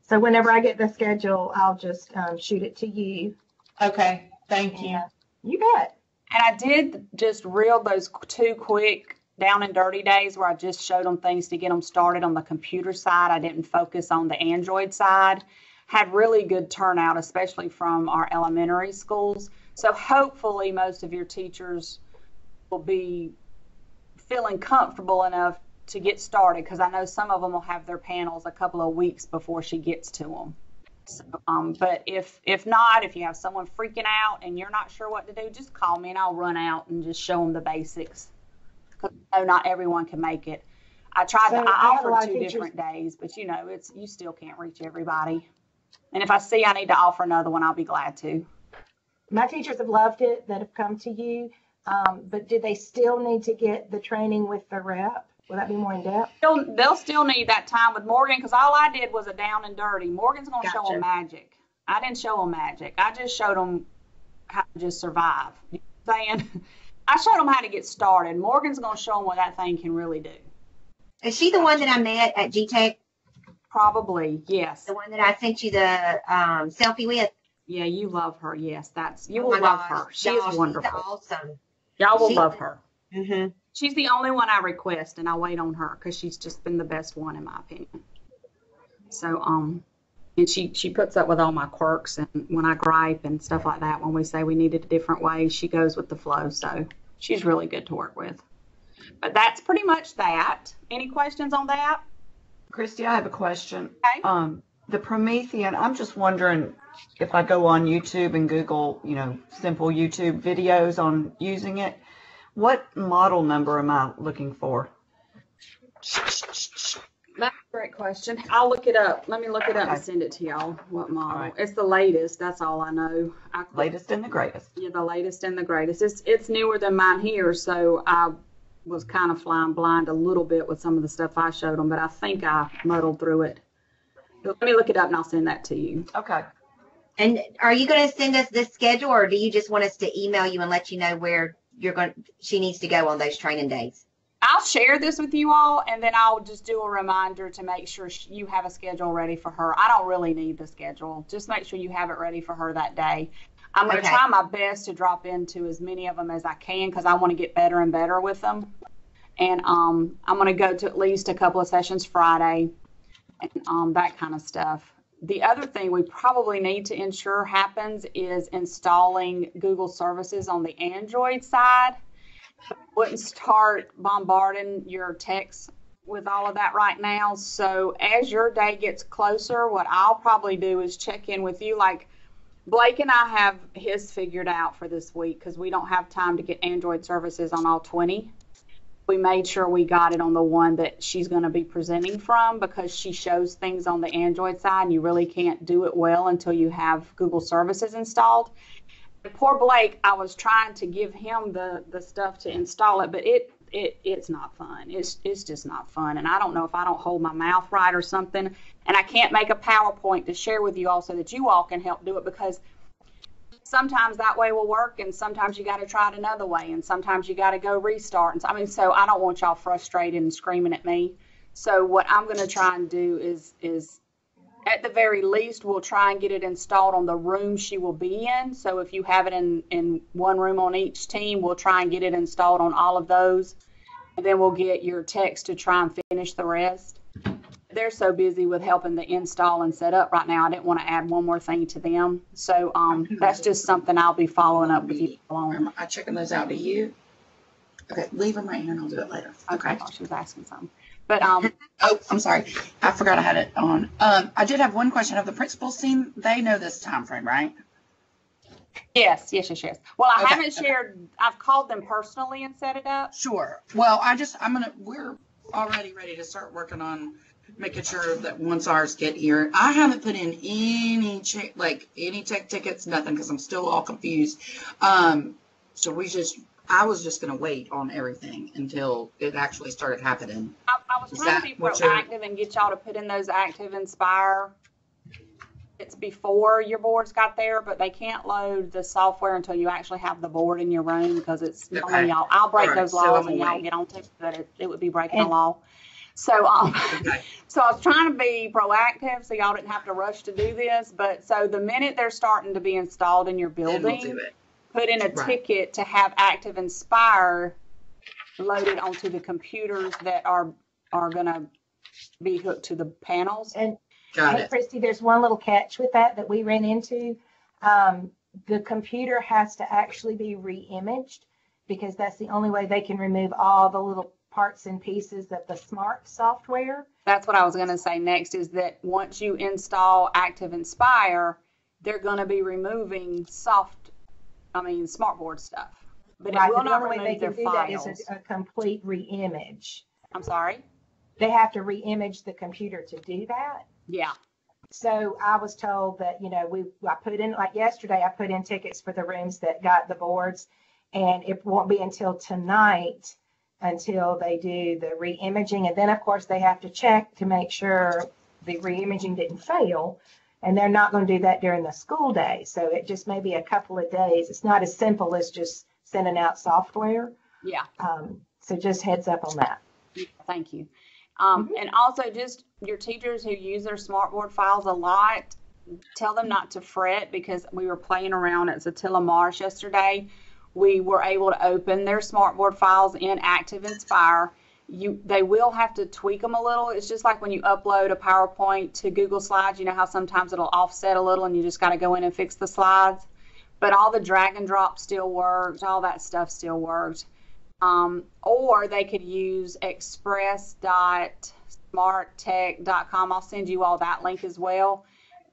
So whenever I get the schedule, I'll just shoot it to you. Okay, thank you. Yeah. You bet. And I did just reel those 2 quick down and dirty days where I just showed them things to get them started on the computer side. I didn't focus on the Android side. Had really good turnout, especially from our elementary schools. So hopefully most of your teachers will be feeling comfortable enough to get started, because I know some of them will have their panels a couple of weeks before she gets to them. So, but if not, if you have someone freaking out and you're not sure what to do, just call me and I'll run out and just show them the basics. Because I know not everyone can make it. I offered 2 different days, but you know, you still can't reach everybody. And if I see I need to offer another one, I'll be glad to. My teachers have loved it that have come to you, but do they still need to get the training with the rep? Will that be more in depth? They'll still need that time with Morgan, because all I did was a down and dirty. Morgan's going to show them magic. I didn't show them magic. I just showed them how to just survive. You know what I'm saying? I showed them how to get started. Morgan's going to show them what that thing can really do. Is she the one that I met at GTech? Probably, yes. The one that I sent you the selfie with? Yeah, you love her. Yes, you will love her. She is wonderful. She's awesome. Y'all will love her. Mm-hmm. She's the only one I request, and I wait on her because she's just been the best one in my opinion. So, and she puts up with all my quirks, and when I gripe and stuff like that, when we say we need it a different way, she goes with the flow. So she's really good to work with. But that's pretty much that. Any questions on that? Christy, I have a question. Okay. The Promethean, I'm just wondering if I go on YouTube and Google, simple YouTube videos on using it, what model number am I looking for? That's a great question. I'll look it up. Let me look it up and send it to y'all. What model? Right. It's the latest. That's all I know. Latest and the greatest. Yeah, the latest and the greatest. It's newer than mine here, so I was kind of flying blind a little bit with some of the stuff I showed them, but I think I muddled through it. Let me look it up and I'll send that to you. Okay. And are you going to send us this schedule, or do you just want us to email you and let you know where she needs to go on those training days? I'll share this with you all, and then I'll just do a reminder to make sure you have a schedule ready for her. I don't really need the schedule. Just make sure you have it ready for her that day. I'm going to try my best to drop into as many of them as I can, because I want to get better and better with them. And I'm going to go to at least a couple of sessions Friday and that kind of stuff. The other thing we probably need to ensure happens is installing Google services on the Android side. I wouldn't start bombarding your texts with all of that right now. So as your day gets closer, what I'll probably do is check in with you. Like Blake and I have his figured out for this week because we don't have time to get Android services on all 20. We made sure we got it on the one that she's going to be presenting from, because she shows things on the Android side and you really can't do it well until you have Google services installed. And poor Blake, I was trying to give him the stuff to install it, but it's not fun. It's just not fun. And I don't know if I don't hold my mouth right or something, and I can't make a PowerPoint to share with you all so that you all can help do it, because sometimes that way will work, and sometimes you got to try it another way, and sometimes you got to go restart. And so I don't want y'all frustrated and screaming at me. So what I'm going to try and do is at the very least, we'll try and get it installed on the room she will be in. So if you have it in one room on each team, we'll try and get it installed on all of those. And then we'll get your techs to try and finish the rest. They're so busy with helping the install and set up right now, I didn't want to add one more thing to them. So that's just something I'll be following up with you on. Am I checking those out to you? Okay, leave them right here and I'll do it later. Okay. I thought she was asking something. But oh, I'm sorry. I forgot I had it on. I did have one question. Of the principals team, they know this time frame, right? Yes. Well, I haven't shared. I've called them personally and set it up. Sure. Well, we're already ready to start working on making sure that once ours get here. I haven't put in any tech tickets, nothing, because I'm still all confused. So I I was just going to wait on everything until it actually started happening. I was Is trying to that be what you're- proactive and get y'all to put in those Active Inspire. It's before your boards got there, but they can't load the software until you actually have the board in your room because it's Okay. y'all. I'll break All right, those so laws I'm and y'all awake. get on to it, but it would be breaking the And- law. So, Okay. so I was trying to be proactive so y'all didn't have to rush to do this. But so the minute they're starting to be installed in your Then we'll building, do it. put in a Right. ticket to have Active Inspire loaded onto the computers that are going to be hooked to the panels. And Got Hey, it. Christy, there's one little catch with that we ran into. The computer has to actually be re-imaged because that's the only way they can remove all the little parts and pieces of the smart software. That's what I was going to say next is that once you install Active Inspire, they're going to be removing smartboard stuff. But Right, it will but the not only way they remove their can do that is files. a complete re-image. I'm sorry? They have to re-image the computer to do that. Yeah. So I was told that, I put in, like yesterday, I put in tickets for the rooms that got the boards, and it won't be until tonight until they do the re-imaging. And then, of course, they have to check to make sure the re-imaging didn't fail. And they're not going to do that during the school day. So it just may be a couple of days. It's not as simple as just sending out software. Yeah. So just heads up on that. Thank you. And also just your teachers who use their smartboard files a lot, tell them not to fret because we were playing around at Zatilla Marsh yesterday. We were able to open their smartboard files in Active Inspire. They will have to tweak them a little. It's just like when you upload a PowerPoint to Google Slides, you know how sometimes it'll offset a little and you just got to go in and fix the slides. But all the drag and drop still worked. All that stuff still worked. Or they could use express.smarttech.com. I'll send you all that link as well.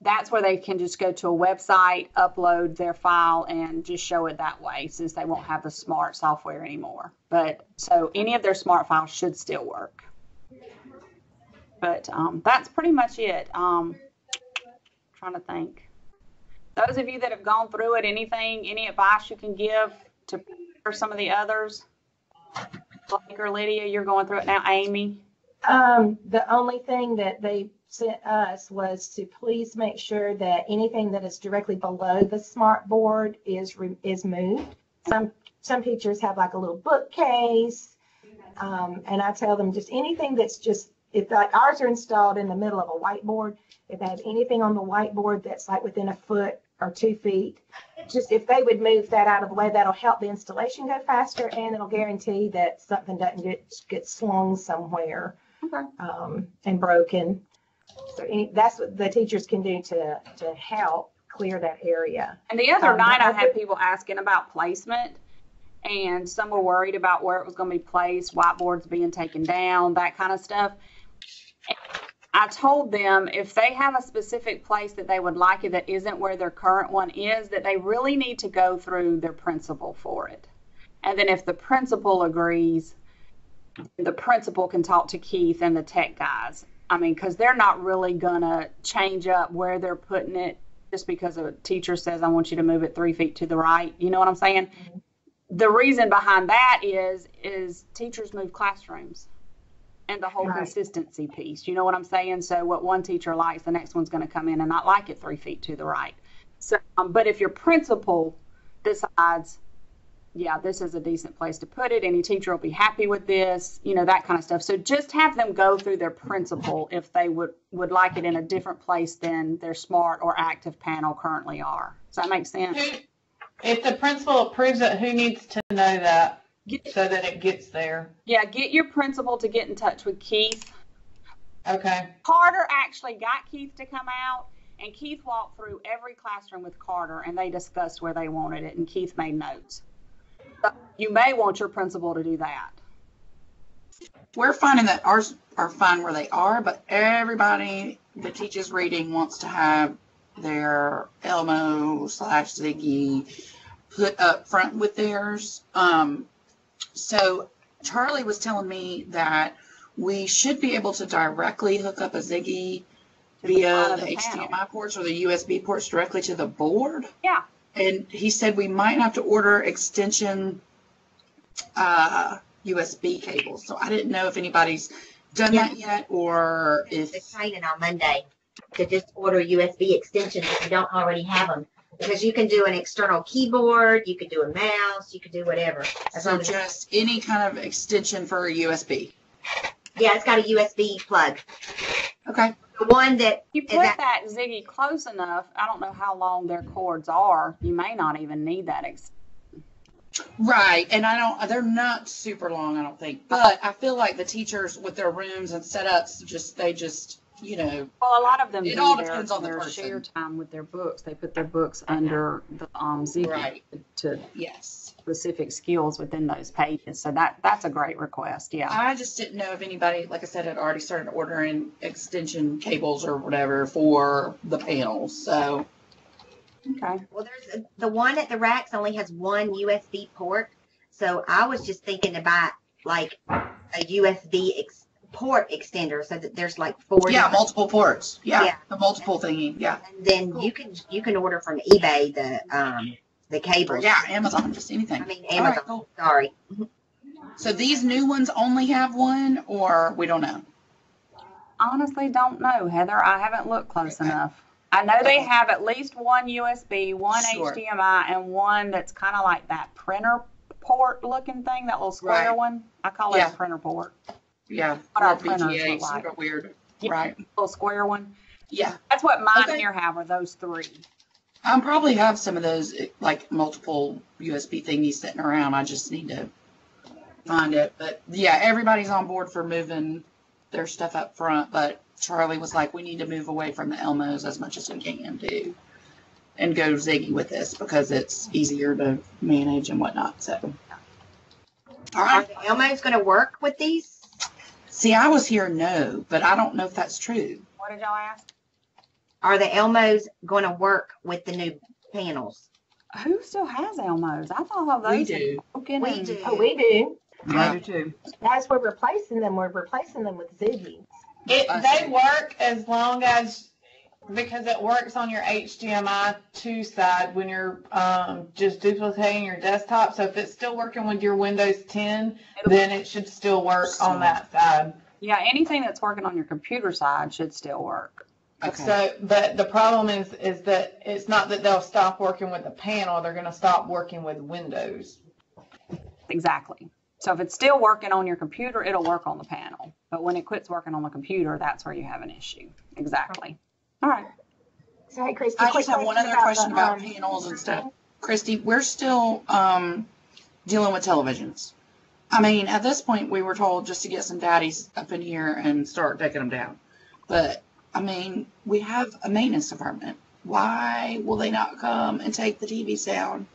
That's where they can just go to a website, upload their file, and just show it that way since they won't have the smart software anymore. But so any of their smart files should still work. But that's pretty much it. Trying to think. Those of you that have gone through it, any advice you can give to for some of the others? Blake or Lydia, you're going through it now. Amy? The only thing that they sent us was to please make sure that anything that is directly below the smart board is moved. Some teachers have like a little bookcase, and I tell them just anything that's just, if like ours are installed in the middle of a whiteboard, if they have anything on the whiteboard that's like within a foot or 2 feet, just if they would move that out of the way, that'll help the installation go faster, and it'll guarantee that something doesn't get slung somewhere. Okay. And broken. So that's what the teachers can do to help clear that area. And the other night I had people asking about placement, and some were worried about where it was going to be placed, whiteboards being taken down, that kind of stuff. I told them if they have a specific place that they would like it that isn't where their current one is, that they really need to go through their principal for it. And then if the principal agrees, the principal can talk to Keith and the tech guys. I mean, because they're not really going to change up where they're putting it just because a teacher says, I want you to move it 3 feet to the right. You know what I'm saying? Mm-hmm. The reason behind that is teachers move classrooms and the whole consistency piece. You know what I'm saying? So what one teacher likes, the next one's going to come in and not like it 3 feet to the right. So, but if your principal decides, yeah, this is a decent place to put it, any teacher will be happy with this, you know, that kind of stuff. So just have them go through their principal if they would like it in a different place than their smart or active panel currently are. Does that make sense? If the principal approves it, who needs to know that so that it gets there? Yeah, get your principal to get in touch with Keith. Okay. Carter actually got Keith to come out, and Keith walked through every classroom with Carter, and they discussed where they wanted it, and Keith made notes. So you may want your principal to do that. We're finding that ours are fine where they are, but everybody that teaches reading wants to have their Elmo/Ziggy put up front with theirs. So Charlie was telling me that we should be able to directly hook up a Ziggy via the HDMI ports or the USB ports directly to the board. Yeah. And he said we might have to order extension USB cables. So I didn't know if anybody's done that yet, or if The training on Monday to just order USB extensions if you don't already have them. Because you can do an external keyboard, you could do a mouse, you could do whatever. As so long as just any kind of extension for a USB. yeah, it's got a USB plug. Okay. The one that You is put at, that Ziggy close enough, I don't know how long their cords are. You may not even need that. Right, and they're not super long, I don't think. But I feel like the teachers with their rooms and setups, they just, Well, a lot of them It do all their, depends on the their person. share time with their books. They put their books under the Ziggy Right. to yes. specific skills within those pages. So that's a great request. Yeah. I just didn't know if anybody, like I said, had already started ordering extension cables or whatever for the panels. So, Okay. well, there's the one at the racks only has one USB port. So I was just thinking about like a USB port extender so that there's like 4 yeah, different- multiple ports. Yeah, Yeah. the multiple thingy. Yeah. and then you can order from eBay the cables. Yeah, Amazon, just anything. I mean All right, Amazon. cool. Sorry. So these new ones only have one, or we don't know? Honestly, don't know, Heather. I haven't looked close Okay. enough. I know they have at least one USB, one Sure. HDMI, and one that's kind of like that printer port looking thing, that little square Right. one. I call it Yeah. a printer port. Yeah, What our or printers VGA, look like. sort of weird. Yeah. Right. Little square one. Yeah. That's what mine Okay. here have, are those three. I probably have some of those, like multiple USB thingies sitting around. I just need to find it. But yeah, everybody's on board for moving their stuff up front. But Charlie was like, we need to move away from the Elmos as much as we can too, and go Ziggy with this because it's easier to manage and whatnot. So, all Are right. the Elmos going to work with these? See, I was here, no, but I don't know if that's true. What did y'all ask? Are the Elmos going to work with the new panels? Who still has Elmos? I thought all those We had do. broken We and- do. Oh, we do. I do too. As we're replacing them, we're replacing them with Ziggy. They work as long as, because it works on your HDMI 2 side when you're just duplicating your desktop. So if it's still working with your Windows 10, then it should still work on that side. Yeah, anything that's working on your computer side should still work. Okay. So, but the problem is that it's not that they'll stop working with the panel, they're going to stop working with Windows. Exactly. So if it's still working on your computer, it'll work on the panel. But when it quits working on the computer, that's where you have an issue. Exactly. All right. So, hey, Christy, I quick just have one other about question the, about panels and stuff. Christy, we're still dealing with televisions. I mean, at this point, we were told just to get some daddies up in here and start taking them down. But, I mean, we have a maintenance department. Why will they not come and take the TVs down?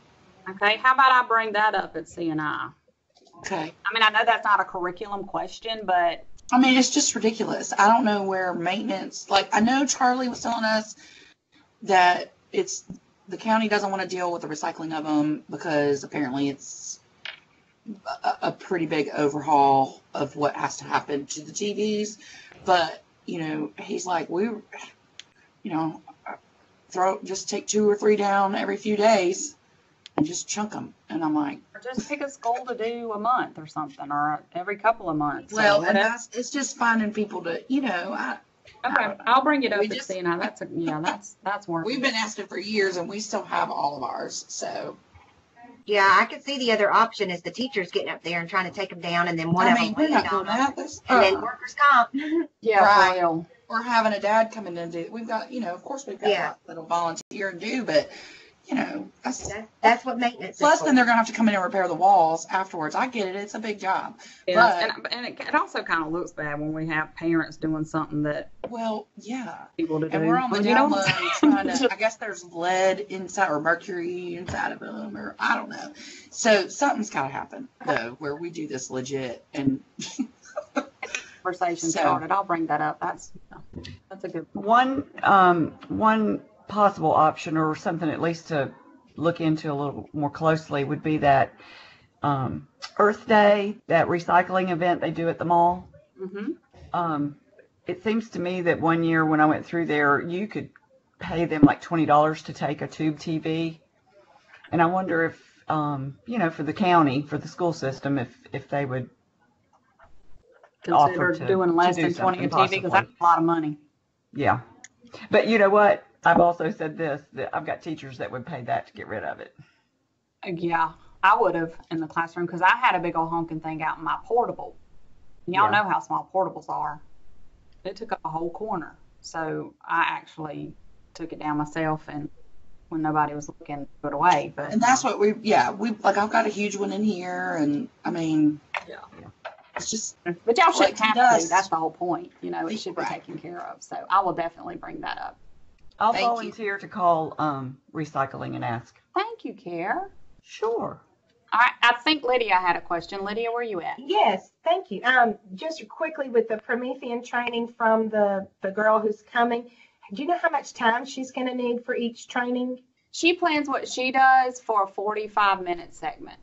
Okay. How about I bring that up at CNI? Okay. I mean, I know that's not a curriculum question, but I mean, it's just ridiculous. I don't know where maintenance, like, I know Charlie was telling us that the county doesn't want to deal with the recycling of them because apparently it's a pretty big overhaul of what has to happen to the TVs. But, he's like, just take 2 or 3 down every few days and just chunk them. And I'm like, or just pick a school to do a month or something, or every couple of months. So well, and whatever. it's just finding people to, Okay, I'll bring it up We at just- CNI. That's working. we've been asking for years and we still have all of ours. So, Yeah, I could see the other option is the teachers getting up there and trying to take them down, and then one I of mean, them we're not landing doing on them, that. That's, and then workers' comp. Yeah, Right. for real. or having a dad come in and do. We've got, of course we've got Yeah. that'll volunteer and do, but that's That's what maintenance plus is for. then they're gonna have to come in and repair the walls afterwards. I get it; it's a big job. Yeah, and it also kind of looks bad when we have parents doing something that Well, yeah, people to do. and we're on the You down know? low trying to. I guess there's lead inside or mercury inside of them, or I don't know. So something's got to happen though, where we do this legit and. Conversation So- started. I'll bring that up. That's a good. One possible option or something at least to look into a little more closely would be that Earth Day, that recycling event they do at the mall. Mm-hmm. It seems to me that one year when I went through there, you could pay them like $20 to take a tube TV. And I wonder for the county, for the school system, if they would Consider offer to doing less do than 20 in something TV because possibly. that's a lot of money. Yeah. But you know what? I've also said this, that I've got teachers that would pay that to get rid of it. Yeah, I would have in the classroom because I had a big old honking thing out in my portable. Y'all Yeah. know how small portables are. It took up a whole corner. So I actually took it down myself and when nobody was looking, put it away. But And that's what we like. I've got a huge one in here, and I mean, Yeah. it's just But y'all shouldn't collecting have dust. to. That's the whole point. It should be Right. taken care of. So I will definitely bring that up. I'll Thank you. volunteer to call recycling and ask. Thank you, Care. Sure. I think Lydia had a question. Lydia, where you at? Yes, thank you. Just quickly with the Promethean training from the girl who's coming, do you know how much time she's going to need for each training? She plans what she does for a 45-minute segment.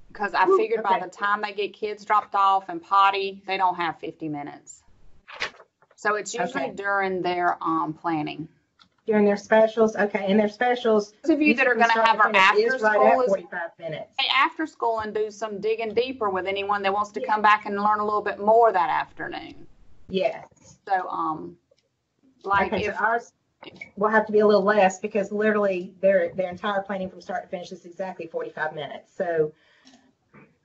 Because I figured by okay. the time they get kids dropped off and potty, they don't have 50 minutes. So it's usually Okay. during their planning. During their specials? Okay, and their specials. Those of you that are going to start have her finish after is right school at is 45 minutes. stay after school and do some digging deeper with anyone that wants to come back and learn a little bit more that afternoon. Yes. So, like Okay, so if ours will have to be a little less because literally their entire planning from start to finish is exactly 45 minutes. So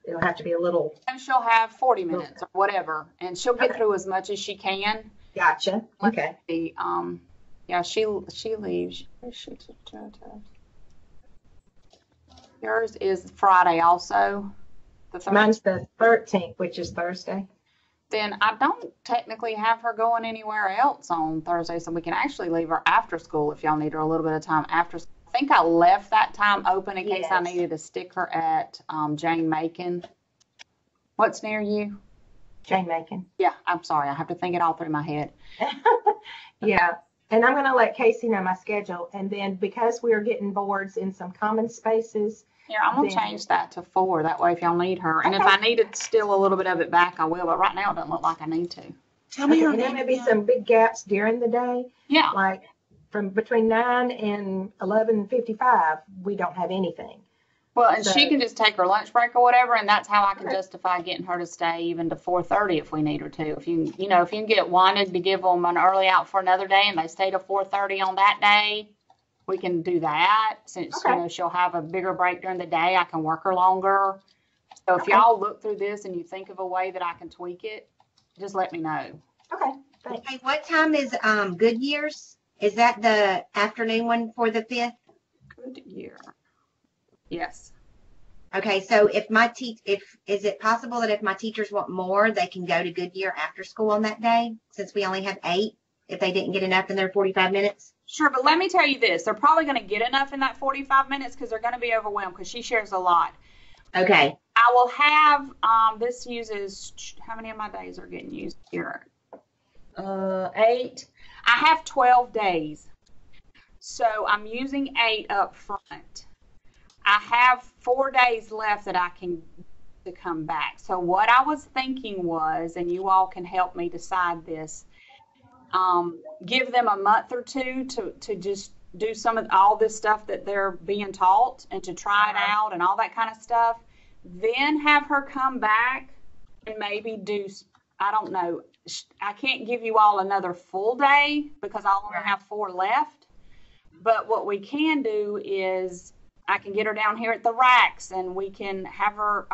it'll have to be a little. she'll have 40 minutes or whatever, and she'll get through as much as she can. Gotcha. Okay. The yeah, she leaves. Yours is Friday also. The 13th. Mine's the 13th, which is Thursday. Then I don't technically have her going anywhere else on Thursday, so we can actually leave her after school if y'all need her a little bit of time after school. I think I left that time open in case I Yes. needed to stick her at Jane Macon. What's near you? Jane Macon. Yeah, I'm sorry. I have to think it all through my head. Yeah. And I'm going to let Casey know my schedule. And then because we are getting boards in some common spaces, Here, I'm going to Then- change that to 4. That way if y'all need her. And if Okay. I needed still a little bit of it back, I will. But right now it doesn't look like I need to. tell me okay, her and there name. may be again. some big gaps during the day, Yeah. like from between 9 and 11:55, we don't have anything. Well, and So- she can just take her lunch break or whatever, and that's how I can Okay. justify getting her to stay even to 4:30 if we need her to. If you can get Wanda to give them an early out for another day and they stay to 4:30 on that day, we can do that. Since Okay. she'll have a bigger break during the day, I can work her longer. So if Okay. y'all look through this and you think of a way that I can tweak it, just let me know. Okay, thanks. Hey, what time is Goodyear's? Is that the afternoon one for the 5th? Good year. Yes. Okay, so if is it possible that if my teachers want more, they can go to Goodyear after school on that day, since we only have 8, if they didn't get enough in their 45 minutes? Sure, but let me tell you this. They're probably going to get enough in that 45 minutes because they're going to be overwhelmed because she shares a lot. Okay, I will have, this uses, how many of my days are getting used here? 8. I have 12 days. So I'm using 8 up front. I have 4 days left that I can to come back. So what I was thinking was, and you all can help me decide this, give them a month or two to just do some of all this stuff that they're being taught and to try it out and all that kind of stuff. Then have her come back and maybe do, I don't know, I can't give you all another full day because I'll only have 4 left. But what we can do is I can get her down here at the racks and we can have her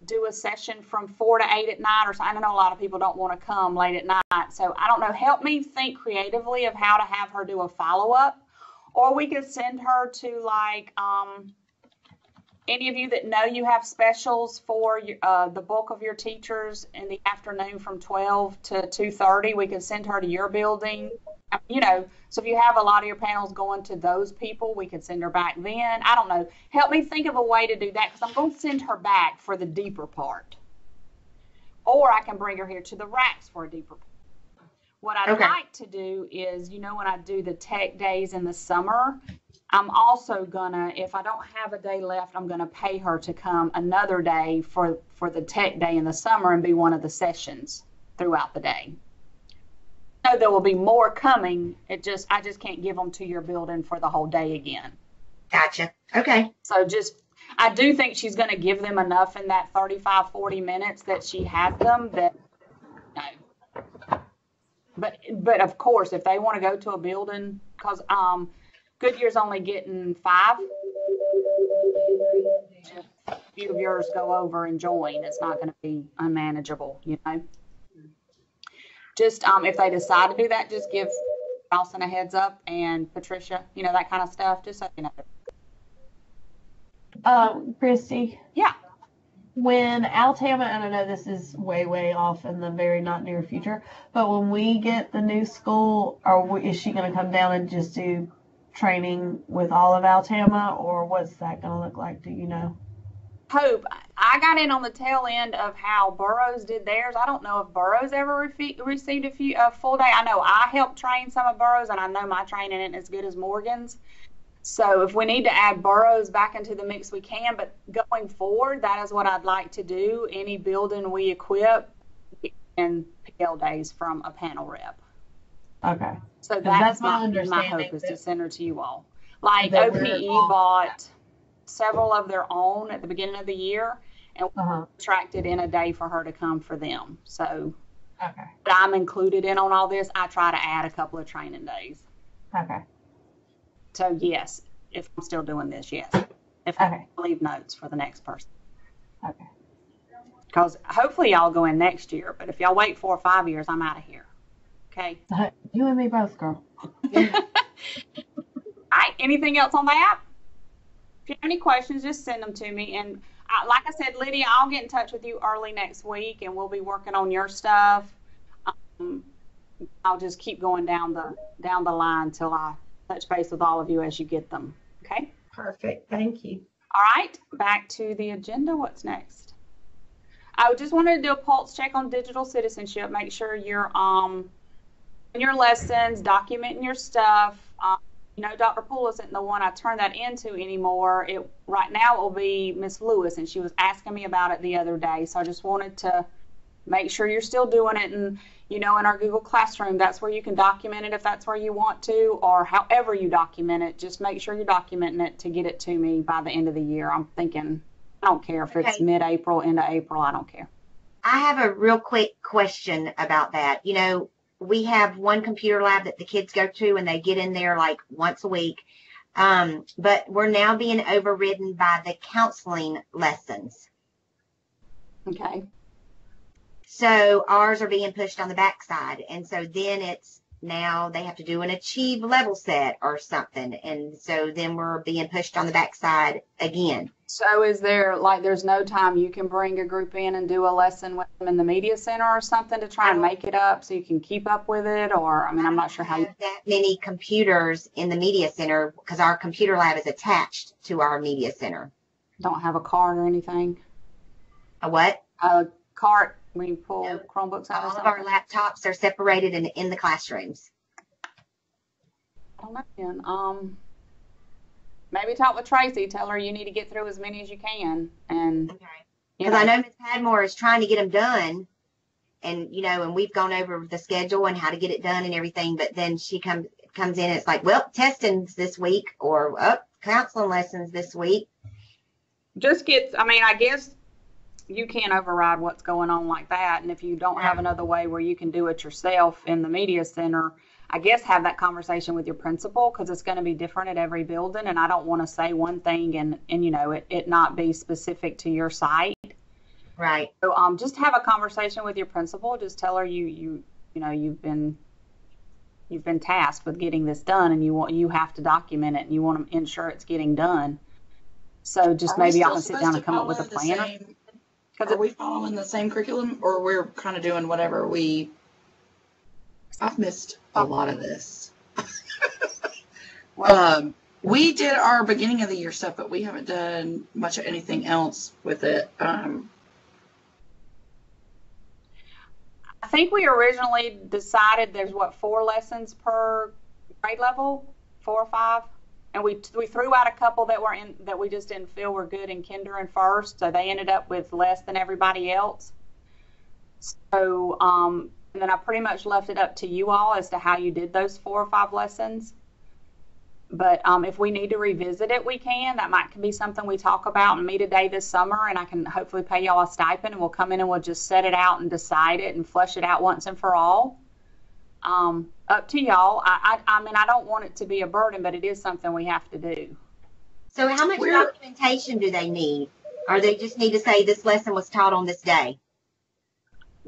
do a session from 4 to 8 at night or something. I know a lot of people don't want to come late at night. So I don't know. Help me think creatively of how to have her do a follow-up. Or we could send her to like any of you that know you have specials for the bulk of your teachers in the afternoon from 12 to 2:30. We could send her to your building. So if you have a lot of your panels going to those people, we could send her back then. I don't know. Help me think of a way to do that because I'm going to send her back for the deeper part. Or I can bring her here to the racks for a deeper part. What I'd like to do is, when I do the tech days in the summer, I'm also gonna, if I don't have a day left, I'm gonna pay her to come another day for the tech day in the summer and be one of the sessions throughout the day. So there will be more coming. I just can't give them to your building for the whole day again. gotcha. Okay. So just I do think she's going to give them enough in that 35, 40 minutes that she has them that, no. But of course, if they want to go to a building, because Goodyear's only getting 5. If a few of yours go over and join, it's not going to be unmanageable, you know. Just if they decide to do that, just give Allison a heads up and Patricia, you know, that kind of stuff, just so you know. Christy. Yeah. When Altama, and I know this is way, way off in the very not near future, but when we get the new school, is she going to come down and just do training with all of Altama, or what's that going to look like? Do you know? Hope. I got in on the tail end of how Burroughs did theirs. I don't know if Burroughs ever received a full day. I know I helped train some of Burroughs, and I know my training isn't as good as Morgan's. So if we need to add Burroughs back into the mix, we can. But going forward, that is what I'd like to do. Any building we equip and PL days from a panel rep. Okay. So that's my hope is to send her to you all. Like OPE bought several of their own at the beginning of the year and contracted in a day for her to come for them. So I'm included in on all this. I try to add a couple of training days. Okay. So yes, if I'm still doing this, yes. If I leave notes for the next person. Okay. Because hopefully y'all go in next year, but if y'all wait 4 or 5 years, I'm out of here. Okay. You and me both, girl. All right. Anything else on that? If you have any questions, just send them to me. And like I said, Lydia, I'll get in touch with you early next week, and we'll be working on your stuff. I'll just keep going down the line till I touch base with all of you as you get them. Okay? Perfect. Thank you. All right. Back to the agenda. What's next? I just wanted to do a pulse check on digital citizenship. Make sure you're in your lessons, documenting your stuff. You know, Dr. Poole isn't the one I turn that into anymore. Right now it will be Miss Lewis, and she was asking me about it the other day. So I just wanted to make sure you're still doing it. And, you know, in our Google Classroom, that's where you can document it if that's where you want to, or however you document it. Just make sure you're documenting it to get it to me by the end of the year. I'm thinking, I don't care if it's mid-April, into April, I don't care. I have a real quick question about that. You know, we have one computer lab that the kids go to, and they get in there like once a week. But we're now being overridden by the counseling lessons. Okay. So ours are being pushed on the backside. And so then it's now they have to do an achieve level set or something. And so then we're being pushed on the backside again. So is there, like, there's no time you can bring a group in and do a lesson with them in the media center or something to try and make it up so you can keep up with it? Or, I mean, I'm not sure how you have that many computers in the media center because our computer lab is attached to our media center. Don't have a card or anything? A what? A cart when you pull Chromebooks out or something? All of our laptops are separated in the classrooms. I don't know. Maybe talk with Tracy. Tell her you need to get through as many as you can. And because I know Ms. Padmore is trying to get them done, and you know, and we've gone over the schedule and how to get it done and everything. But then she comes in, and it's like, well, testings this week, or counseling lessons this week. Just I guess you can't override what's going on like that. And if you don't have another way where you can do it yourself in the media center, I guess have that conversation with your principal, because it's going to be different at every building, and I don't want to say one thing and you know it not be specific to your site. Right. So just have a conversation with your principal. Just tell her you know you've been tasked with getting this done, and you have to document it, and you want to ensure it's getting done. So just maybe y'all can sit down and come up with a plan. Are we following the same curriculum, or we're kind of doing whatever we? I've missed a lot of this. We did our beginning of the year stuff, but we haven't done much of anything else with it. I think we originally decided there's 4 lessons per grade level, 4 or 5, and we threw out a couple that we just didn't feel were good in kinder and first, so they ended up with less than everybody else. So and then I pretty much left it up to you all as to how you did those 4 or 5 lessons. But if we need to revisit it, we can. That might be something we talk about and meet a day this summer, and I can hopefully pay y'all a stipend, and we'll come in and we'll just set it out and decide it and flush it out once and for all. Up to y'all. I mean, I don't want it to be a burden, but it is something we have to do. So how much documentation do they need? Or they just need to say this lesson was taught on this day?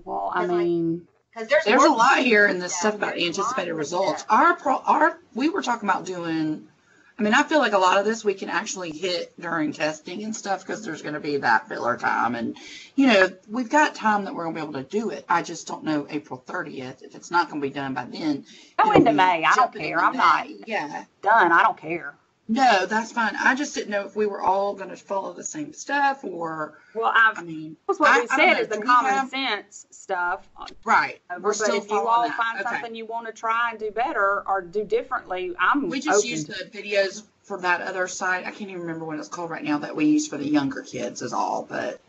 Well, I mean, because There's a lot here in this stuff about anticipated results. We were talking about doing, I mean, I feel like a lot of this we can actually hit during testing and stuff because there's going to be that filler time. And, you know, we've got time that we're going to be able to do it. I just don't know April 30th. If it's not going to be done by then. go into May. I don't care. I'm not done. I don't care. No, that's fine. I just didn't know if we were all going to follow the same stuff or. Well, I mean, that's what we said is the common sense stuff. Right. We're still if you all find something you want to try and do better or do differently, We just used the videos for that other site. I can't even remember what it's called right now that we use for the younger kids is all, but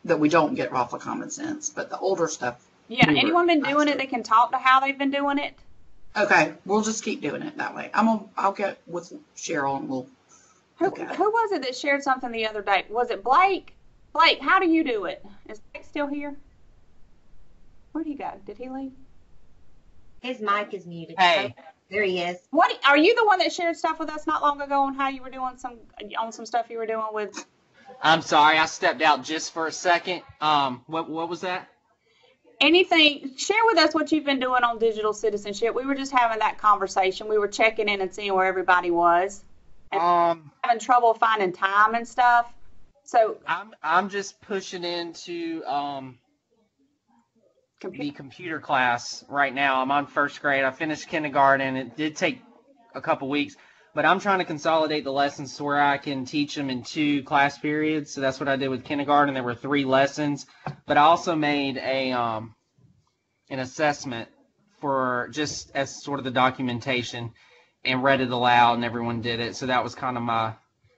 that we don't get off of common sense. But the older stuff. Yeah. Anyone been doing it? They can talk to how they've been doing it. Okay, we'll just keep doing it that way. I'll get with Cheryl and we'll. Who was it that shared something the other day? Was it Blake? Blake, how do you do it? Is Blake still here? Where'd he go? Did he leave? His mic is muted. Hey. There he is. What are you the one that shared stuff with us not long ago on how you were doing some stuff you were doing with? I'm sorry, I stepped out just for a second. What was that? Anything, share with us what you've been doing on digital citizenship. We were just having that conversation. We were checking in and seeing where everybody was. And having trouble finding time and stuff. So I'm just pushing into the computer class right now. I'm on first grade. I finished kindergarten. It did take a couple weeks, but I'm trying to consolidate the lessons to where I can teach them in 2 class periods. So that's what I did with kindergarten. There were 3 lessons, but I also made an assessment for just as sort of the documentation and read it aloud, and everyone did it. So that was kind of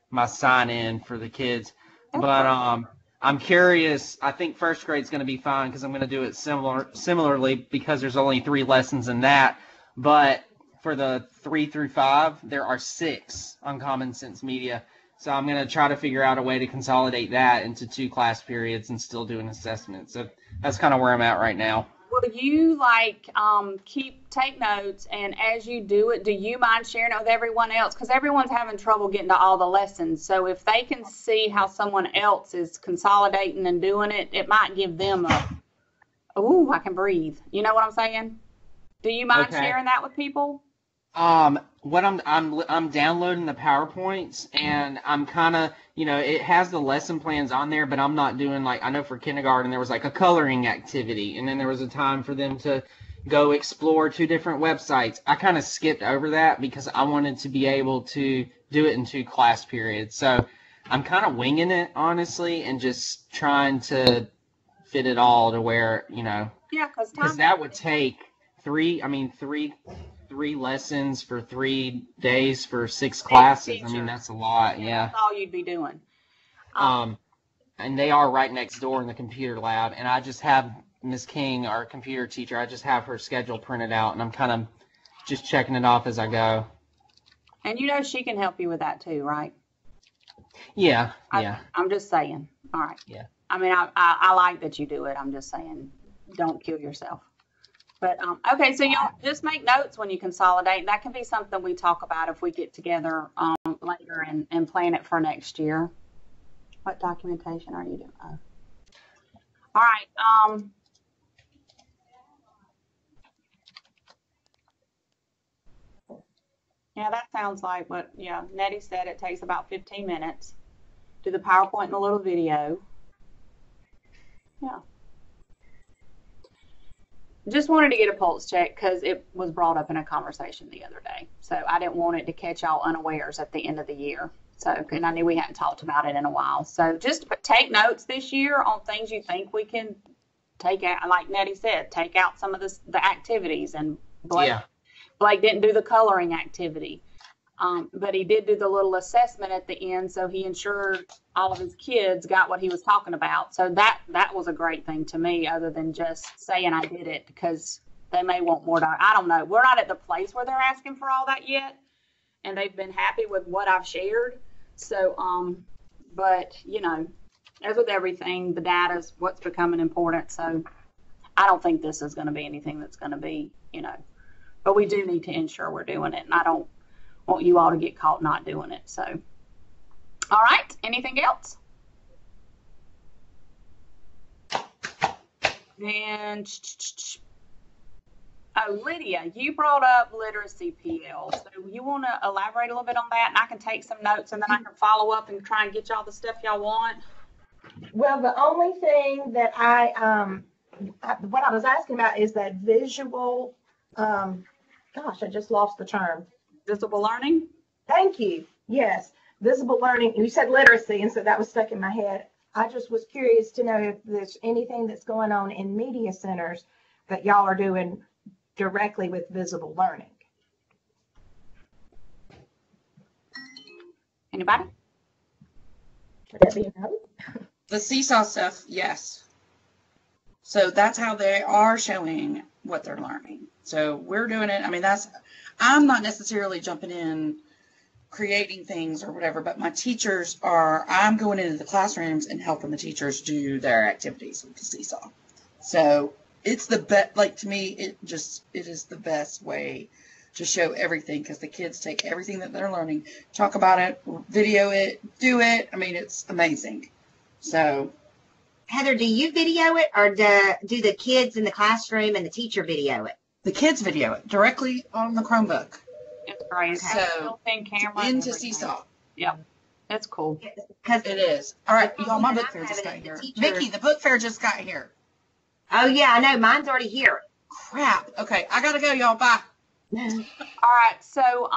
my sign in for the kids. But I'm curious. I think first grade's going to be fine because I'm going to do it similarly because there's only 3 lessons in that. But for the 3 through 5, there are 6 on Common Sense Media. So I'm going to try to figure out a way to consolidate that into 2 class periods and still do an assessment. So that's kind of where I'm at right now. Well, you take notes, and as you do it, do you mind sharing it with everyone else? Because everyone's having trouble getting to all the lessons. So if they can see how someone else is consolidating and doing it, it might give them I can breathe. You know what I'm saying? Do you mind sharing that with people? What I'm downloading the PowerPoints, and I'm kind of, it has the lesson plans on there, but I'm not doing I know for kindergarten there was a coloring activity, and then there was a time for them to go explore 2 different websites. I kind of skipped over that because I wanted to be able to do it in 2 class periods. So I'm kind of winging it, honestly, and just trying to fit it all to where, Yeah, because that would take 3 lessons for 3 days for 6 classes. I mean, that's a lot. Yeah. That's all you'd be doing. And they are right next door in the computer lab. And I just have Miss King, our computer teacher, I just have her schedule printed out, and I'm kind of just checking it off as I go. And she can help you with that too, right? Yeah. I'm just saying. All right. Yeah. I mean, I like that you do it. I'm just saying, don't kill yourself. But, okay, so y'all just make notes when you consolidate. That can be something we talk about if we get together later and plan it for next year. What documentation are you doing? Oh. All right. Yeah, that sounds like what, Nettie said. It takes about 15 minutes. Do the PowerPoint and a little video. Yeah. Just wanted to get a pulse check because it was brought up in a conversation the other day. So I didn't want it to catch y'all unawares at the end of the year. So, and I knew we hadn't talked about it in a while. So just take notes this year on things you think we can take out. Like Nettie said, take out some of the activities. And Blake didn't do the coloring activity. But he did do the little assessment at the end, so he ensured all of his kids got what he was talking about. So that was a great thing to me, other than just saying I did it, because they may want more. I don't know. We're not at the place where they're asking for all that yet. and they've been happy with what I've shared. So, but you know, as with everything, the data is what's becoming important. So I don't think this is going to be anything that's going to be, you know, but we do need to ensure we're doing it, and I don't want you all to get caught not doing it. So, all right, anything else? And oh, Lydia, you brought up literacy PL. So you want to elaborate a little bit on that, and I can take some notes, and then I can follow up and try and get y'all the stuff y'all want. Well, the only thing that what I was asking about is that visual, gosh, I just lost the term. Visible learning? Thank you. Yes, visible learning. You said literacy, and so that was stuck in my head. I just was curious to know if there's anything that's going on in media centers that y'all are doing directly with visible learning. Anybody? Would that be a no? The Seesaw stuff, yes. So that's how they are showing what they're learning. So we're doing it. I mean, I'm not necessarily jumping in creating things or whatever, but my teachers are, I'm going into the classrooms and helping the teachers do their activities with the Seesaw. So it's the best, like, to me, it is the best way to show everything, because the kids take everything that they're learning, talk about it, video it, do it. I mean, it's amazing. So Heather, do you video it, or do the kids in the classroom and the teacher video it? the kids video it directly on the Chromebook. It's great. So Built-in camera. into Seesaw. Yep. That's cool. Because It is. All right, y'all, my book I'm fair just got having here. the teacher- Vicky, the book fair just got here. oh yeah, I know, mine's already here. Crap. Okay, I gotta go, y'all. Bye. All right. So,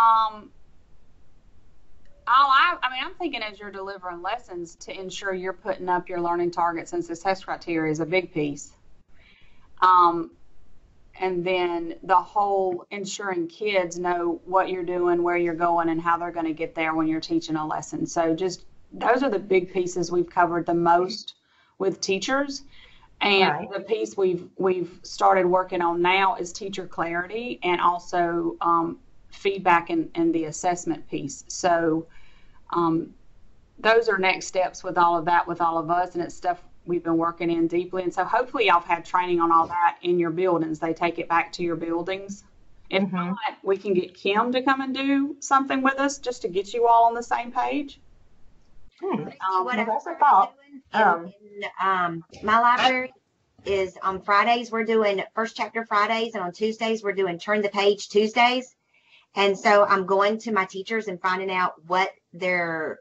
I'm thinking as you're delivering lessons to ensure you're putting up your learning targets and success criteria is a big piece. And then the whole ensuring kids know what you're doing, where you're going, and how they're going to get there when you're teaching a lesson. So just those are the big pieces we've covered the most with teachers. And Right. the piece we've started working on now is teacher clarity, and also feedback and the assessment piece. So those are next steps with all of that, with all of us, and it's stuff we've been working in deeply. And so hopefully y'all have had training on all that in your buildings. They take it back to your buildings. If not, we can get Kim to come and do something with us just to get you all on the same page. What well, I that's a started thought. doing in my library is on Fridays we're doing First Chapter Fridays, and on Tuesdays we're doing Turn the Page Tuesdays. And so I'm going to my teachers and finding out what their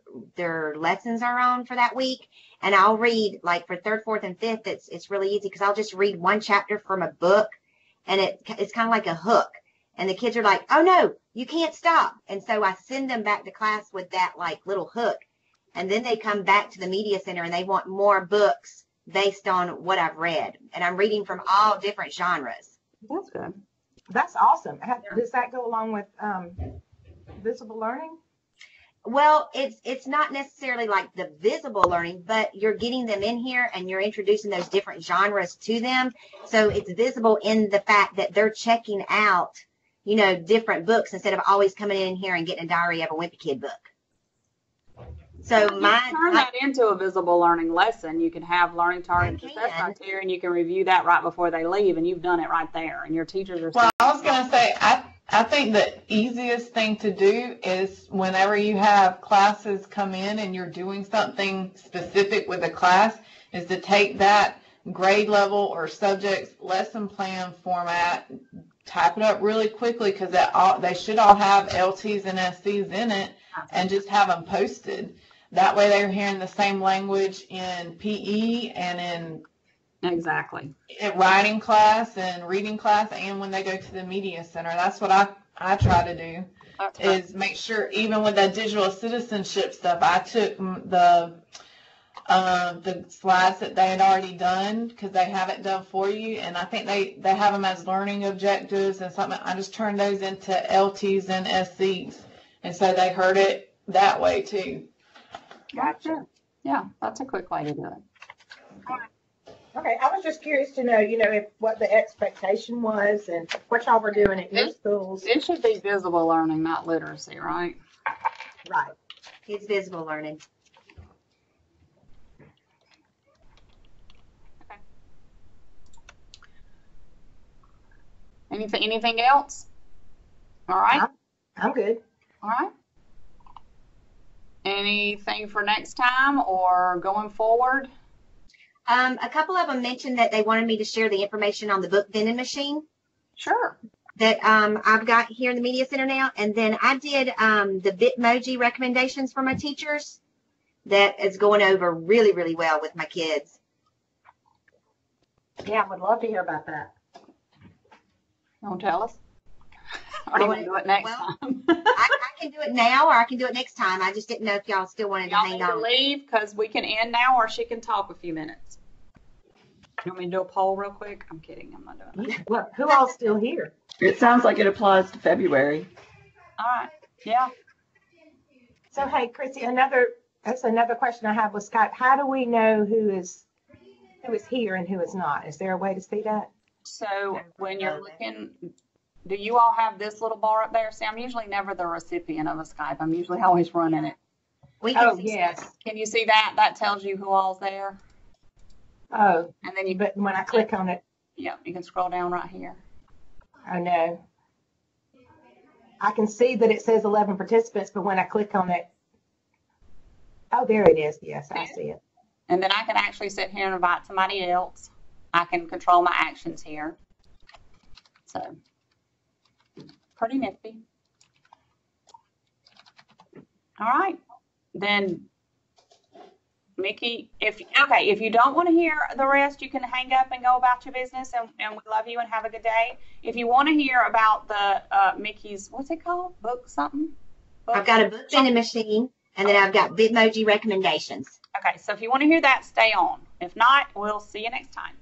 lessons are on for that week. And I'll read, like, for third, fourth, and fifth, it's really easy because I'll just read one chapter from a book, and it's kind of like a hook. And the kids are like, oh no, you can't stop. And so I send them back to class with that, like, little hook. And then they come back to the media center and they want more books based on what I've read. And I'm reading from all different genres. That's good. That's awesome. Does that go along with visible learning? Well, it's not necessarily like the visible learning, but you're getting them in here and you're introducing those different genres to them. So it's visible in the fact that they're checking out, different books instead of always coming in here and getting a Diary of a Wimpy Kid book. So Turn that into a visible learning lesson. You can have learning targets and success criteria, and you can review that right before they leave, and you've done it right there. And your teachers are. Well, I was going to say, I think the easiest thing to do is whenever you have classes come in and you're doing something specific with a class, is to take that grade level or subjects lesson plan format, type it up really quickly, because they should all have LTs and SCs in it, and just have them posted. That way they're hearing the same language in PE and in writing class and reading class, and when they go to the media center. That's what I try to do, is make sure, even with that digital citizenship stuff, I took the slides that they had already done, because they have it done for you, and I think they have them as learning objectives and something. I just turned those into LTs and SCs, and so they heard it that way too. Gotcha. Yeah, that's a quick way to do it. Okay, I was just curious to know, if what the expectation was and what y'all were doing at your schools. It should be visible learning, not literacy, right? Right. It's visible learning. Anything else? All right. I'm good. All right. Anything for next time or going forward? A couple of them mentioned that they wanted me to share the information on the book vending machine Sure. that I've got here in the media center now. And then I did the Bitmoji recommendations for my teachers. That is going over really, really well with my kids. Yeah, I would love to hear about that. Don't tell us. Or do you want to do it next time? I can do it now or I can do it next time. I just didn't know if y'all still wanted to Y'all hang need to on. leave because we can end now or she can talk a few minutes. You want me to do a poll real quick? I'm kidding. I'm not doing that. Well, who all's still here? It sounds like it applies to February. All right. Yeah. So, hey, Chrissy, that's another question I have with Skype. How do we know who is here and who is not? Is there a way to see that? So when you're looking, do you all have this little bar up there? See, I'm usually never the recipient of a Skype. I'm usually always running it. We can see yes. Can you see that? That tells you who all's there. Oh, And then but when I click on it, yeah, you can scroll down right here. oh no. I can see that it says 11 participants, but when I click on it, oh, there it is. Yes, I see it. And then I can actually sit here and invite somebody else. I can control my actions here. So, pretty nifty. All right. Then, Mickey, if you don't want to hear the rest, you can hang up and go about your business, and we love you and have a good day. If you want to hear about the Mickey's, what's it called? Book something? I've got a book vending machine, and then I've got Bitmoji recommendations. Okay, so if you want to hear that, stay on. If not, we'll see you next time.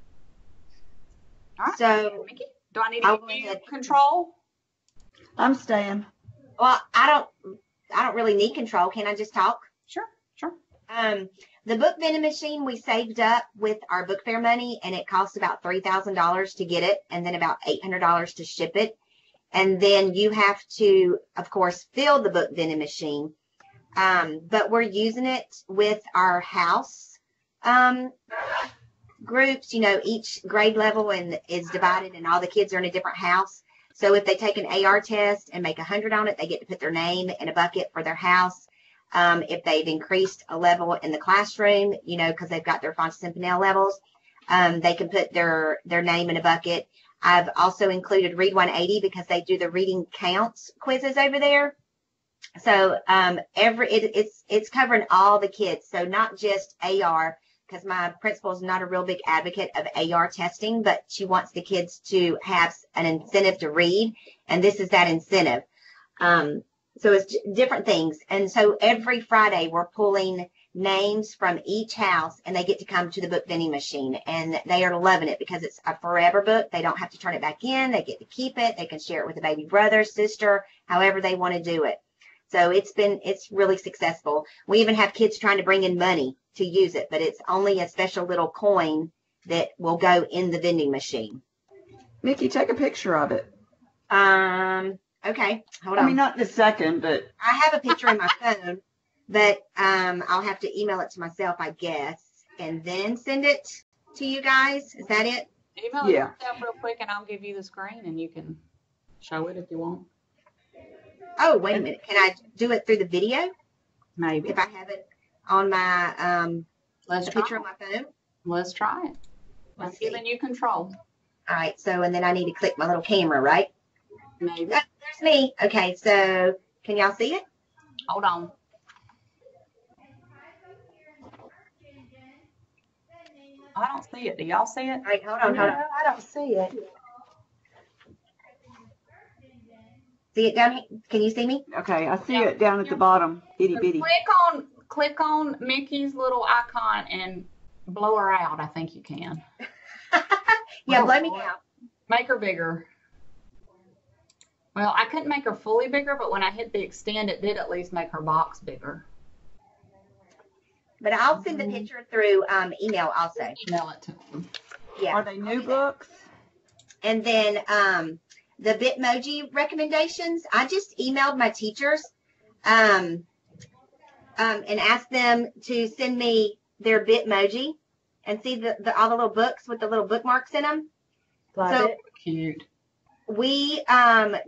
All right. So, Mickey, do I need to give you control? I'm staying. well, I don't really need control. Can I just talk? Sure. The book vending machine we saved up with our book fair money, and it costs about $3,000 to get it, and then about $800 to ship it. And then you have to, of course, fill the book vending machine. But we're using it with our house groups. Each grade level is divided, and all the kids are in a different house. So if they take an AR test and make 100 on it, they get to put their name in a bucket for their house. If they've increased a level in the classroom, because they've got their Fontes and Pinnell levels, they can put their name in a bucket. I've also included Read 180 because they do the reading counts quizzes over there. So it's covering all the kids. So not just AR, because my principal is not a real big advocate of AR testing, but she wants the kids to have an incentive to read, and this is that incentive. So it's different things. And so every Friday we're pulling names from each house, and they get to come to the book vending machine, and they are loving it because it's a forever book. They don't have to turn it back in. They get to keep it. They can share it with a baby brother, sister, however they want to do it. So it's really successful. We even have kids trying to bring in money to use it, but it's only a special little coin that will go in the vending machine. Mickey, take a picture of it. Okay, hold on. I mean, not in a second, but I have a picture in my phone, but I'll have to email it to myself, I guess, and then send it to you guys. Is that it? Email it yourself real quick, and I'll give you the screen, and you can show it if you want. Oh, wait a minute. Can I do it through the video? Maybe. If I have it on my picture on my phone? Let's try it. I'm giving you control. All right, so, and then I need to click my little camera, right? Maybe. There's me. Okay, so can y'all see it? Hold on. I don't see it. Do y'all see it? All right, hold on. No, I don't see it. See it down here? Can you see me? okay, I see it down at the bottom, itty bitty. Click on Mickey's little icon and blow her out. I think you can. Yeah, blow me out. Make her bigger. Well, I couldn't make her fully bigger, but when I hit the extend, it did at least make her box bigger. But I'll send the picture through email also. Email it to them. Yeah. Are they new books? And then the Bitmoji recommendations, I just emailed my teachers and asked them to send me their Bitmoji and see all the little books with the little bookmarks in them. Love it. Cute. We let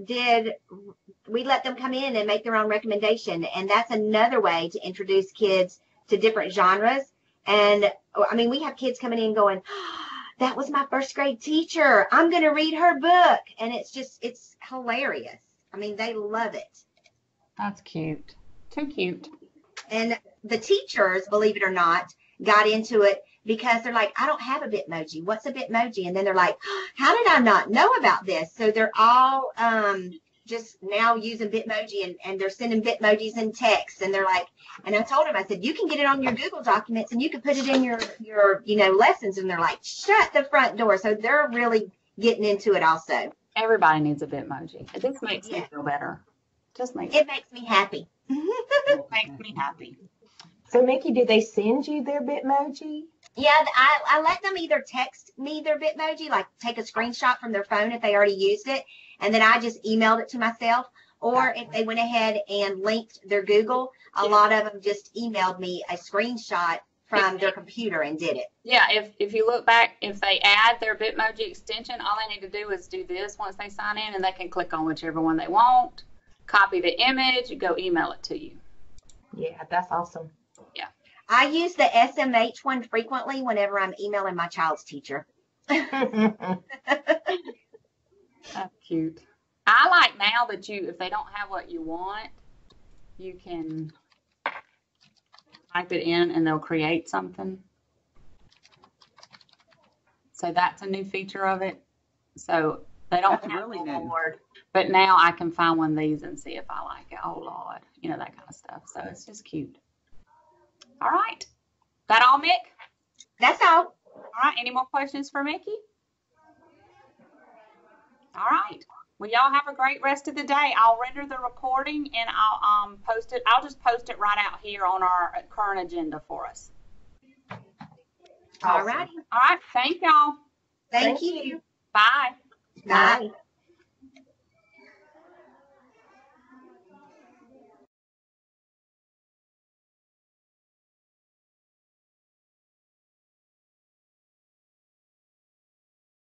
them come in and make their own recommendation, and that's another way to introduce kids to different genres. And I mean, we have kids coming in going, oh, that was my first grade teacher, I'm going to read her book. And it's hilarious. I mean, they love it. That's cute. Too cute. And the teachers, believe it or not, got into it because they're like, I don't have a Bitmoji. What's a Bitmoji? And then they're like, oh, how did I not know about this? So they're all just now using Bitmoji, and they're sending Bitmojis in text. And they're like, and I told them, I said, you can get it on your Google documents and you can put it in your lessons. And they're like, shut the front door. So they're really getting into it also. Everybody needs a Bitmoji. It just makes me feel better. Just makes it makes me happy. It makes me happy. So, Mickey, did they send you their Bitmoji? Yeah, I let them either text me their Bitmoji, like take a screenshot from their phone if they already used it, and then I just emailed it to myself. Or if they went ahead and linked their Google, a lot of them just emailed me a screenshot from their computer and did it. Yeah, if you look back, if they add their Bitmoji extension, all they need to do is do this once they sign in, and they can click on whichever one they want, copy the image, go email it to you. Yeah, that's awesome. Yeah. I use the SMH one frequently whenever I'm emailing my child's teacher. That's cute. I like now that if they don't have what you want, you can type it in and they'll create something. So that's a new feature of it. So they don't That's have really a new. board, but now I can find one of these and see if I like it. Oh Lord, that kind of stuff. So it's just cute. All right. That all, Mick? That's all. All right. Any more questions for Mickey? All right. Well, y'all have a great rest of the day. I'll render the recording and I'll post it. I'll just post it right out here on our current agenda for us. All right. All right. Thank y'all. Thank you. Bye. Bye.